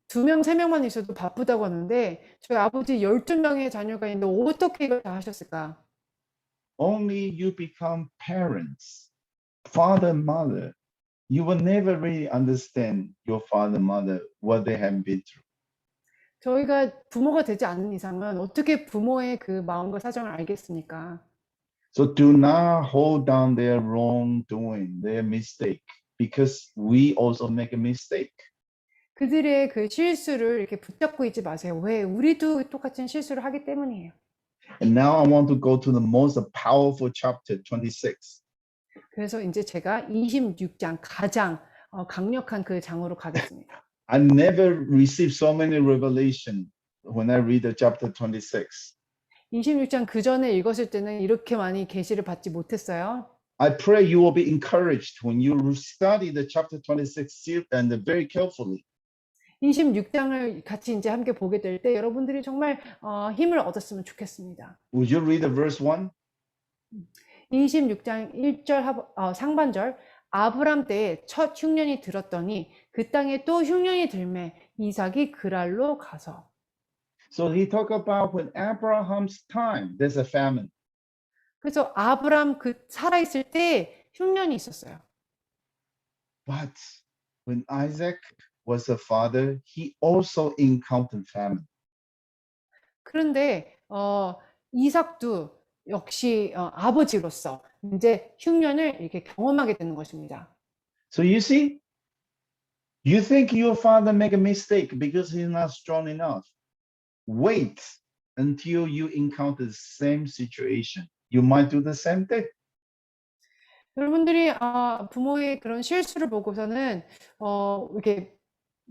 2명, 3명만 있어도 바쁘다고 하는데 저희 아버지 12명의 자녀가 있는데 어떻게 이걸 다 하셨을까? Only you become parents, father, mother. You will never really understand your father, mother, what they have been through. 저희가 부모가 되지 않는 이상은 어떻게 부모의 그 마음과 사정을 알겠습니까? So do not hold down their wrongdoing, their mistake, because we also make a mistake. 그들의 그 실수를 이렇게 붙잡고 있지 마세요. 왜? 우리도 똑같은 실수를 하기 때문이에요. And now I want to go to the most powerful chapter, 26. 그래서 이제 제가 26장 가장 강력한 그 장으로 가겠습니다. I never received so many revelation when I read the chapter 26. 26장 그 전에 읽었을 때는 이렇게 많이 계시를 받지 못했어요. I pray you will be encouraged when you study the chapter 26 and very carefully. 26장을 같이 이제 함께 보게 될 때 여러분들이 정말 힘을 얻었으면 좋겠습니다. Would you read the verse 1? 26장 1절 상반절 아브람 때에 첫 흉년이 들었더니 그 땅에 또 흉년이 들매 이삭이 그랄로 가서. So he talk about when Abraham's time, there's a famine. 그래서 아브람 그 살아 있을 때 흉년이 있었어요. But when Isaac was a father, he also encountered famine. 그런데 이삭도 역시 아버지로서 이제 흉년을 이렇게 경험하게 되는 것입니다. So you see, you think your father make a mistake because he's not strong enough. Wait until you encounter the same situation. You might do the same thing. 여러분들이 부모의 그런 실수를 보고서는 이렇게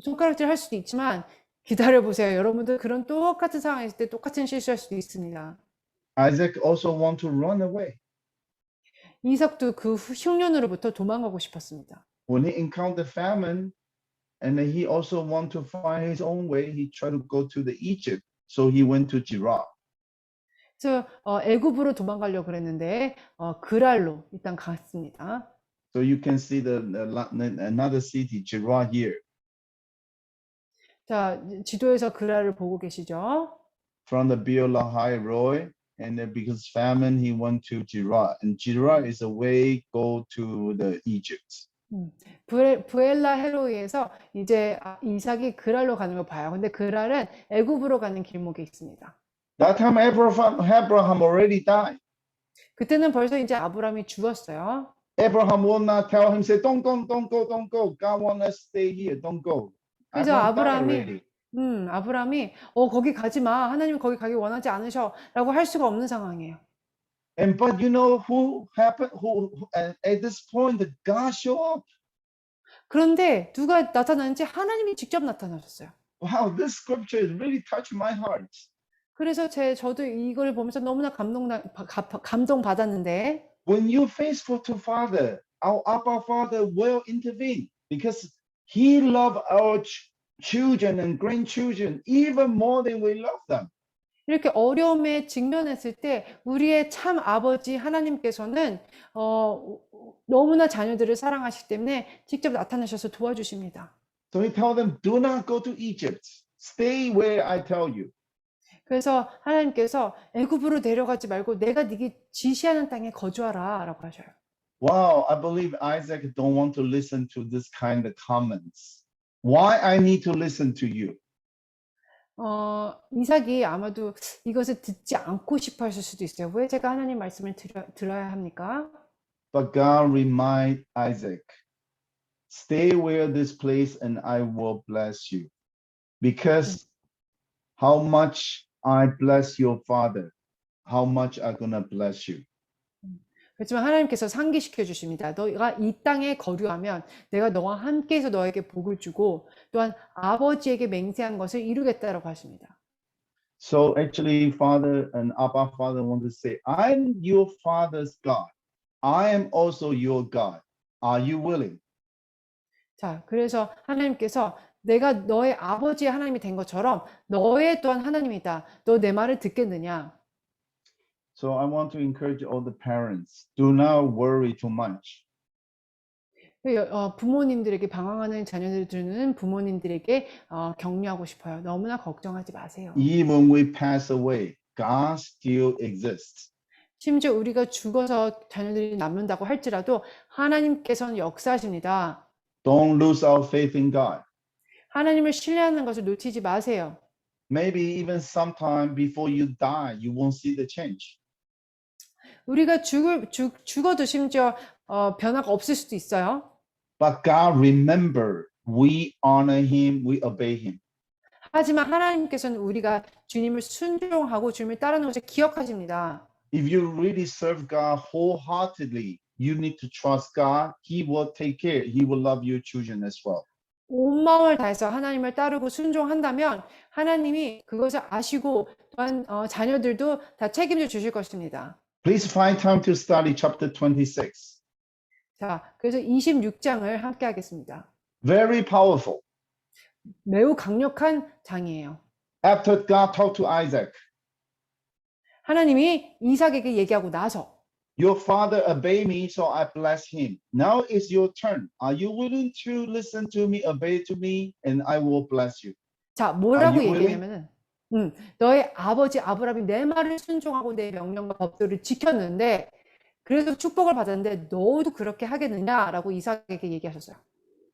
손가락질 할 수도 있지만 기다려 보세요. 여러분들 그런 똑같은 상황에 있을 때 똑같은 실수할 수도 있습니다. Isaac also want to run away. 이삭도 그 흉년으로부터 도망가고 싶었습니다. When he encountered famine, and then he also want to find his own way, he tried to go to the Egypt. So he went to Gerar. 그래서 애굽으로 도망가려고 그랬는데 그랄로 일단 갔습니다. So you can see another city, Gerar here. 자, 지도에서 그랄을 보고 계시죠? From the Beulah High Road, and then because famine, he went to Gerar, and Gerar is a way go to the Egypt. 부엘라 헤로이에서 이제 이삭이 그랄로 가는 걸 봐요. 근데 그랄은 애굽으로 가는 길목에 있습니다. That time Abraham already died. 그때는 벌써 이제 아브라함이 죽었어요. Abraham will not tell him, say, don't go. God want us to stay here. Don't go. 그래서 아브라함이 거기 가지 마. 하나님 거기 가기 원하지 않으셔라고 할 수가 없는 상황이에요. But you know who happened? Who at this point the God show up? 그런데 누가 나타나는지 하나님이 직접 나타나셨어요. Wow, this scripture has really touched my heart. 그래서 저도 이걸 보면서 너무나 감동 받았는데. When you're faithful to Father, our Abba Father will intervene because He loves children and grandchildren even more than we love them. 이렇게 어려움에 직면했을 때 우리의 참 아버지 하나님께서는 너무나 자녀들을 사랑하시기 때문에 직접 나타나셔서 도와주십니다. So he told them, do not go to Egypt. Stay where I tell you. 그래서 하나님께서 애굽으로 내려가지 말고 내가 네게 지시하는 땅에 거주하라라고 하셔요. Wow, I believe Isaac don't want to listen to this kind of comments. Why I need to listen to you? 이삭이 아마도 이것을 듣지 않고 싶어 했을 수도 있어요. 왜 제가 하나님 말씀을 들어야 합니까? But God remind Isaac, stay where this place and I will bless you. Because how much I bless your father, how much I'm gonna bless you. 그렇지만 하나님께서 상기시켜 주십니다. 너가 이 땅에 거류하면 내가 너와 함께해서 너에게 복을 주고 또한 아버지에게 맹세한 것을 이루겠다라고 하십니다. So actually, Father and Abba Father want to say, I'm your father's God. I am also your God. Are you willing? 자, 그래서 하나님께서 내가 너의 아버지의 하나님이 된 것처럼 너의 또한 하나님이다. 너 내 말을 듣겠느냐? So I want to encourage all the parents, do not worry too much. 부모님들에게 방황하는 자녀들은 부모님들에게 격려하고 싶어요. 너무나 걱정하지 마세요. Even we pass away, God still exists. 심지어 우리가 죽어서 자녀들이 남는다고 할지라도 하나님께서는 역사하십니다. Don't lose our faith in God. 하나님을 신뢰하는 것을 놓치지 마세요. Maybe even sometime before you die, you won't see the change. 우리가 죽어도 심지어 변화가 없을 수도 있어요. But God remember, we honor Him, we obey Him. 하지만 하나님께서는 우리가 주님을 순종하고 주님을 따르는 것을 기억하십니다. If you really serve God wholeheartedly, you need to trust God. He will take care. He will love your children as well. 온 마음을 다해서 하나님을 따르고 순종한다면 하나님이 그것을 아시고 또한 자녀들도 다 책임져 주실 것입니다. Please find time to study chapter 26. 자, 그래서 26장을 함께 하겠습니다. Very powerful. 매우 강력한 장이에요. After God talked to Isaac, 하나님이 이삭에게 얘기하고 나서 your father obeyed me, so I bless him. Now it's your turn. Are you willing to listen to me, obey to me, and I will bless you? 자, 뭐라고 Are you 얘기하냐면은 너의 아버지 아브라함이 내 말을 순종하고 내 명령과 법도를 지켰는데 그래서 축복을 받았는데 너도 그렇게 하겠느냐라고 이삭에게 얘기하셨어요.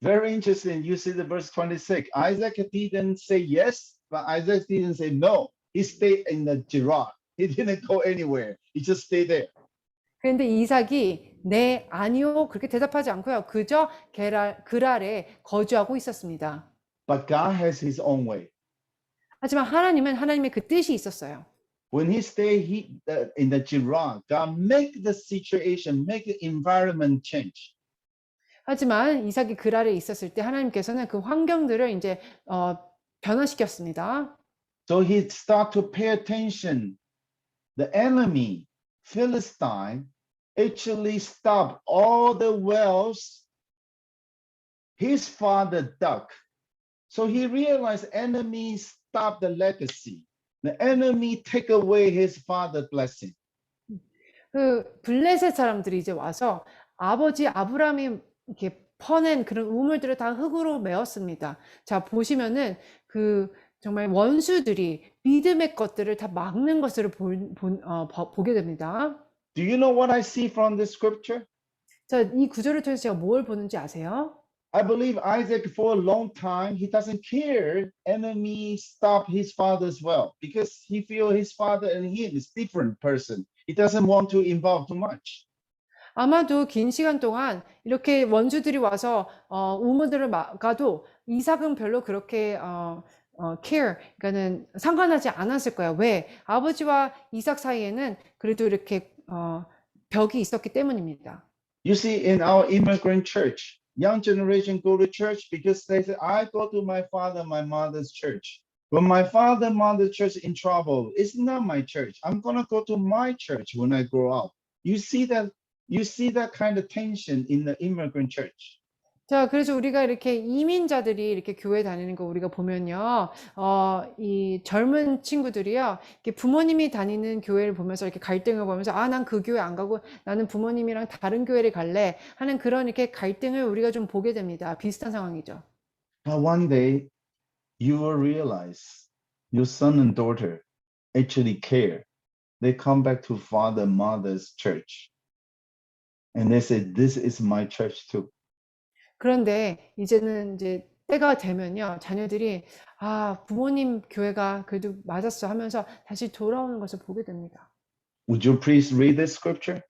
Very interesting. You see the verse 26. Isaac didn't say yes, but Isaac didn't say no. He stayed in the Gerar. He didn't go anywhere. He just stayed there. 그런데 이삭이 네, 아니요 그렇게 대답하지 않고요. 그저 그랄에 거주하고 있었습니다. But God has His own way. 하지만 하나님은 하나님의 그 뜻이 있었어요. When he stayed in the Gerar, God make the situation, make the environment change. 하지만 이삭이 그랄에 있었을 때 하나님께서는 그 환경들을 이제 변화시켰습니다. So he start to pay attention. The enemy, Philistine, actually stopped all the wells his father dug. So he realized enemy stopped the legacy. The enemy take away his father's blessing. 그 블레셋 사람들이 이제 와서 아버지 아브라함이 이렇게 퍼낸 그런 우물들을 다 흙으로 메웠습니다. 자, 보시면은 그 정말 원수들이 믿음의 것들을 다 막는 것을 보게 됩니다. Do you know what I see from the scripture? 자, 이 구절을 통해서 제가 뭘 보는지 아세요? I believe Isaac for a long time, he doesn't care enemy stop his father's well because he feel his father and him is different person. He doesn't want to involve too much. 아마도 긴 시간 동안 이렇게 원수들이 와서 우물들을 막아도 이삭은 별로 그렇게 care, 그러니까는 상관하지 않았을 거예요. 왜? 아버지와 이삭 사이에는 그래도 이렇게 벽이 있었기 때문입니다. You see, in our immigrant church, young generation go to church because they say, I go to my father, my mother's church. When my father, mother's church in trouble, it's not my church. I'm gonna go to my church when I grow up. You see that kind of tension in the immigrant church. 자, 그래서 우리가 이렇게 이민자들이 이렇게 교회 다니는 거 우리가 보면요. 이 젊은 친구들이요. 이렇게 부모님이 다니는 교회를 보면서 이렇게 갈등을 보면서 아, 난 그 교회 안 가고 나는 부모님이랑 다른 교회를 갈래 하는 그런 이렇게 갈등을 우리가 좀 보게 됩니다. 비슷한 상황이죠. But one day you will realize your son and daughter actually care. They come back to father, mother's church. And they say, this is my church too. 그런데 이제는 이제 때가 되면요. 자녀들이 아, 부모님 교회가 그래도 맞았어 하면서 다시 돌아오는 것을 보게 됩니다. Would you please read this scripture?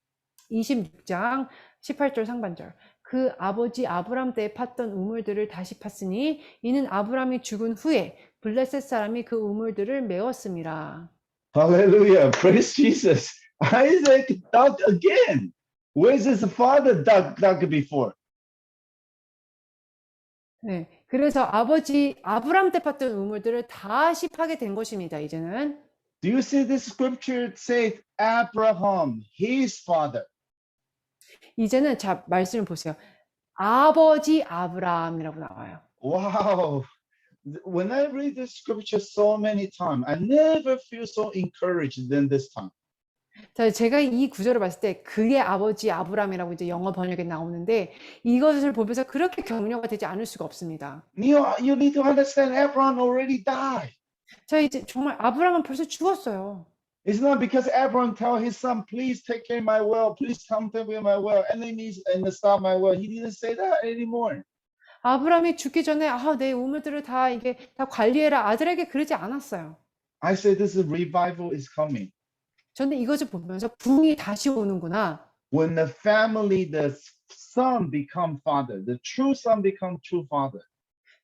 26장 18절 상반절. 그 아버지 아브람 때에 팠던 우물들을 다시 팠으니 이는 아브람이 죽은 후에 블레셋 사람이 그 우물들을 메웠음이라. Hallelujah. Praise Jesus. Isaac dug again. Where's his father dug before? 네. 그래서 아버지 아브람 때 팠던 우물들을 다시 파게 된 것입니다. 이제는. Do you see this scripture say Abraham, his father? 이제는 자, 말씀을 보세요. 아버지 아브람이라고 나와요. Wow. When I read this scripture so many times, I never feel so encouraged than this time. 자, 제가 이 구절을 봤을 때 그의 아버지 아브람이라고 이제 영어 번역에 나오는데 이것을 보면서 그렇게 격려가 되지 않을 수가 없습니다. You need to understand Abraham already died. 자, 이제 정말 아브람은 벌써 죽었어요. It's not because Abraham tell his son, please take care of my well, please come take care of my well, enemies and stop my well. He didn't say that anymore. 아브람이 죽기 전에 아, 내 우물들을 다 이게 다 관리해라 아들에게 그러지 않았어요. I say this revival is coming. 저는 이것을 보면서 붕이 다시 오는구나. When the family, the son become father, the true son become true father.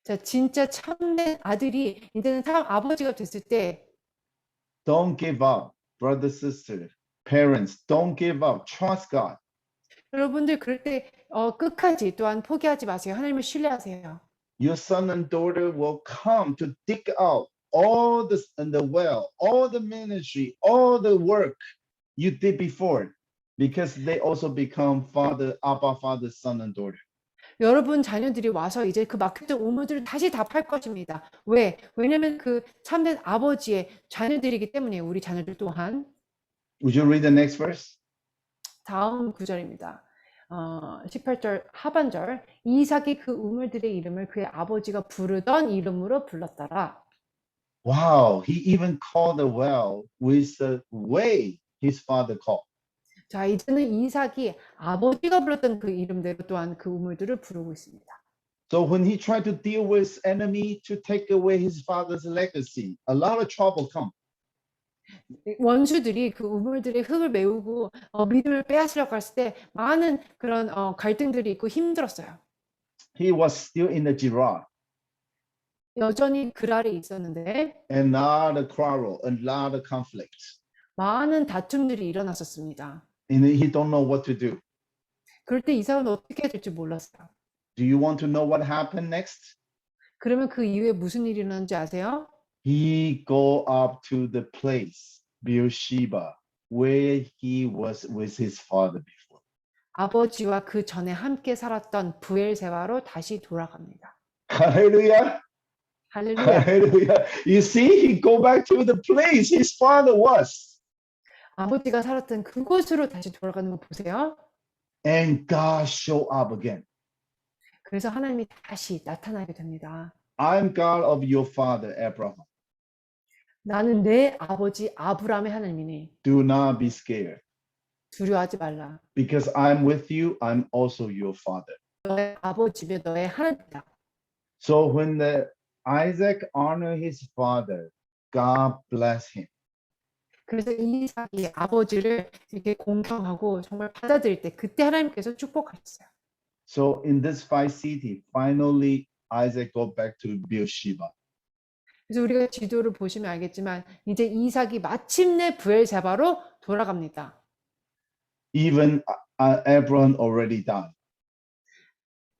자, 진짜 참된 아들이 이제는 사람 아버지가 됐을 때 Don't give up, brother, sister, parents. Don't give up. Trust God. 여러분들 그럴 때 끝까지 또한 포기하지 마세요. 하나님을 신뢰하세요. Your son and daughter will come to dig out all this in the well, all the ministry, all the work you did before, because they also become father, Abba, father, son, and daughter. 여러분 자녀들이 와서 이제 그 막혔던 우물들을 다시 다 팔 것입니다. 왜? 왜냐면 그 참된 아버지의 자녀들이기 때문에 우리 자녀들 또한. Would you read the next verse? 다음 구절입니다. 18절 하반절. 이삭이 그 우물들의 이름을 그의 아버지가 부르던 이름으로 불렀더라. Wow, he even called the well with the way his father called. 자, 이제는 이삭이 아버지가 불렀던 그 이름대로 또한 그 우물들을 부르고 있습니다. So when he tried to deal with enemy to take away his father's legacy, a lot of trouble come. 원수들이 그 우물들의 흙을 메우고 믿음을 빼앗으려고 했을 때 많은 그런 갈등들이 있고 힘들었어요. He was still in the giraffe, 여전히 그 아래 있었는데 and lot of quarrel, and lot of conflict. 많은 다툼들이 일어났었습니다. And he don't know what to do. 그럴 때 이삭은 어떻게 해야 될지 몰랐어요. Do you want to know what happened next? 그러면 그 이후에 무슨 일이 일어났는지 아세요? He go up to the place, Beersheba, where he was with his father before. 아버지와 그 전에 함께 살았던 부엘세바로 다시 돌아갑니다. Hallelujah. 할렐루야. Hallelujah. You see, he go back to the place his father was. 아버지가 살았던 그곳으로 다시 돌아가는 거 보세요. And God show up again. 그래서 하나님이 다시 나타나게 됩니다. I'm God of your father, Abraham. 나는 내 아버지 아브라함의 하나님이니 Do not be scared. 두려워하지 말라. Because I'm with you, I'm also your father. 너의 아버지며 너의 하나님이다. So when Isaac honored his father, God bless him. 그래서 이삭이 아버지를 이렇게 공경하고 정말 받아들일 때 그때 하나님께서 축복하셨어요. So in this 5 city, finally Isaac go back to Beersheba. 그래서 우리가 지도를 보시면 알겠지만 이제 이삭이 마침내 부엘세바로 돌아갑니다. Even Abraham already died.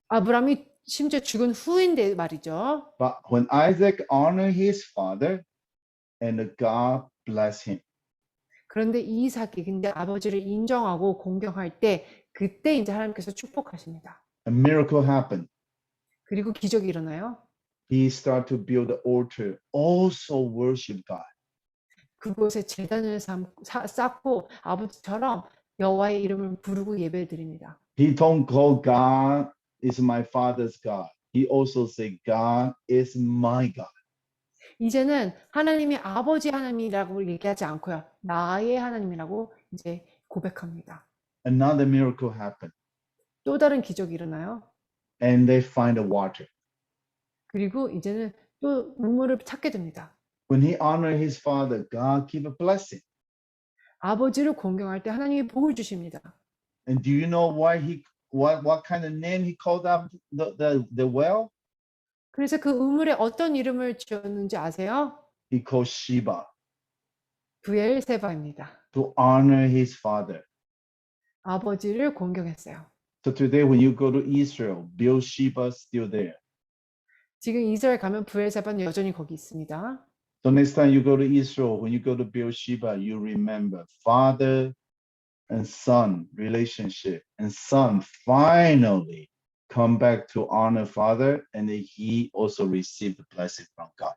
아브라함이 심지어 죽은 후인데 말이죠. But when Isaac honored his father, and God bless him. 그런데 이삭이 근데 아버지를 인정하고 공경할 때 그때 이제 하나님께서 축복하십니다. A miracle happened. 그리고 기적이 일어나요. He started to build the altar, also worship God. 그곳에 제단을 쌓고 아버지처럼 여호와의 이름을 부르고 예배를 드립니다. He don't call God is my father's God. He also say God is my God. 이제는 하나님이 아버지 하나님이라고 얘기하지 않고요. 나의 하나님이라고 이제 고백합니다. Another miracle happened, 또 다른 기적이 일어나요. and they find the water. 그리고 이제는 또 물을 찾게 됩니다. When he honored his father, God give a blessing. 아버지를 공경할 때 하나님이 복을 주십니다. And do you know why what kind of name he called up the well? 그래서 그 우물에 어떤 이름을 지었는지 아세요? He called Sheba 브엘세바입니다. to honor his father. 아버지를 공경했어요. So today, when you go to Israel, Beersheba is still there. 지금 이스라엘 가면 브엘세바는 여전히 거기 있습니다. So next time you go to Israel, when you go to Beersheba, you remember father and son relationship, and son finally come back to honor father, and then he also received the blessing from God.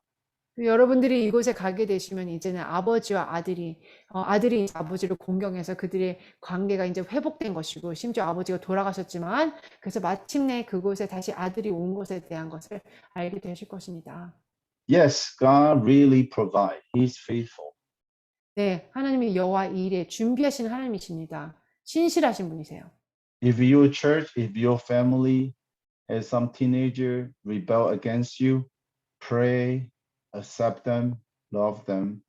여러분들이 이곳에 가게 되시면 이제는 아버지와 아들이 이제 아버지를 공경해서 그들의 관계가 이제 회복된 것이고, 심지어 아버지가 돌아가셨지만 그래서 마침내 그곳에 다시 아들이 온 것에 대한 것을 알게 되실 것입니다. Yes, God really provide. He's faithful. 네, 하나님이 여호와 일에 준비하신 하나님이십니다. 신실하신 분이세요. If your church, if your family has some teenager rebel against you, pray, accept them, love them.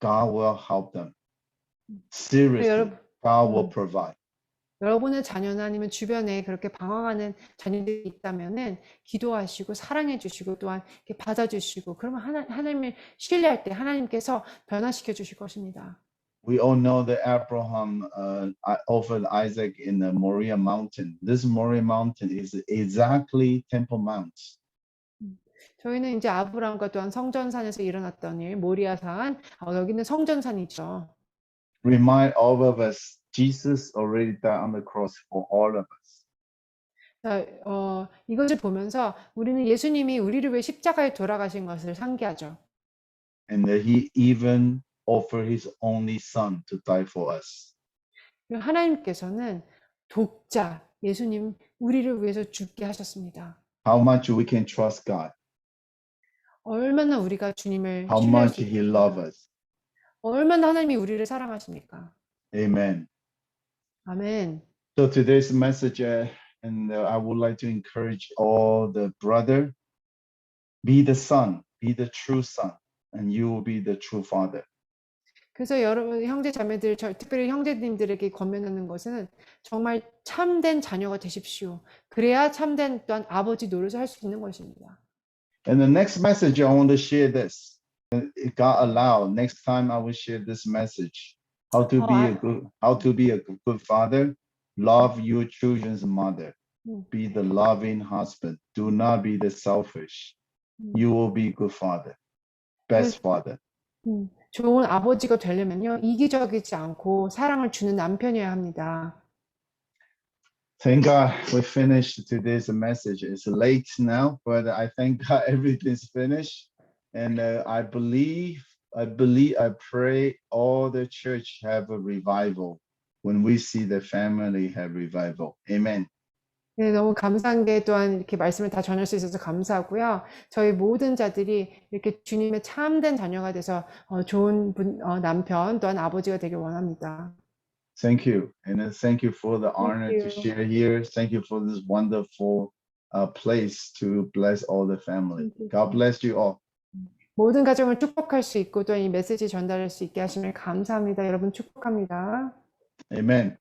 God will help them. Seriously, 여러분, God will provide. 여러분의 자녀나 아니면 주변에 그렇게 방황하는 자녀들이 있다면은 기도하시고 사랑해 주시고 또한 이렇게 받아주시고, 그러면 하나님을 신뢰할 때 하나님께서 변화시켜 주실 것입니다. We all know that Abraham offered Isaac in the Moriah mountain. This Moriah mountain is exactly Temple Mount. 저희는 이제 아브라함과 또한 성전산에서 일어났던 일, 모리아산, 여기는 성전산이죠. Remind all of us, Jesus already died on the cross for all of us. 자, 이것을 보면서 우리는 예수님이 우리를 위해 십자가에 돌아가신 것을 상기하죠. And that he even offered his only son to die for us. 하나님께서는 독자 예수님 우리를 위해서 죽게 하셨습니다. How much we can trust God. 얼마나 우리가 주님을 How 신뢰할 much 수 he 있습니까? loves us. 얼마나 하나님이 우리를 사랑하십니까? Amen. 아멘. So today's message, and I would like to encourage all the brother, be the son, be the true son, and you will be the true father. 그래서 여러분 형제 자매들, 특별히 형제님들에게 권면하는 것은 정말 참된 자녀가 되십시오. 그래야 참된 또한 아버지 노릇을 할 수 있는 것입니다. And the next message, I want to share this. If God allow, next time I will share this message. How to be a good father, love your children's mother, be the loving husband. Do not be the selfish. You will be good father, best father. 좋은 아버지가 되려면요, 이기적이지 않고 사랑을 주는 남편이어야 합니다. Thank God we finished today's message. It's late now, but I thank God everything's finished. And I pray all the church have a revival when we see the family have revival. Amen. 네, 너무 감사한 게 또한 이렇게 말씀을 다 전할 수 있어서 감사하고요. 저희 모든 자들이 이렇게 주님의 참된 자녀가 돼서 좋은 남편 또한 아버지가 되길 원합니다. Thank you. And thank you for the Thank honor to you. share here. Thank you for this wonderful place to bless all the family. Thank you. God bless you all. 모든 가정을 축복할 수 있고 또한 이 메시지 전달할 수 있게 하시면 감사합니다. 여러분 축복합니다. Amen.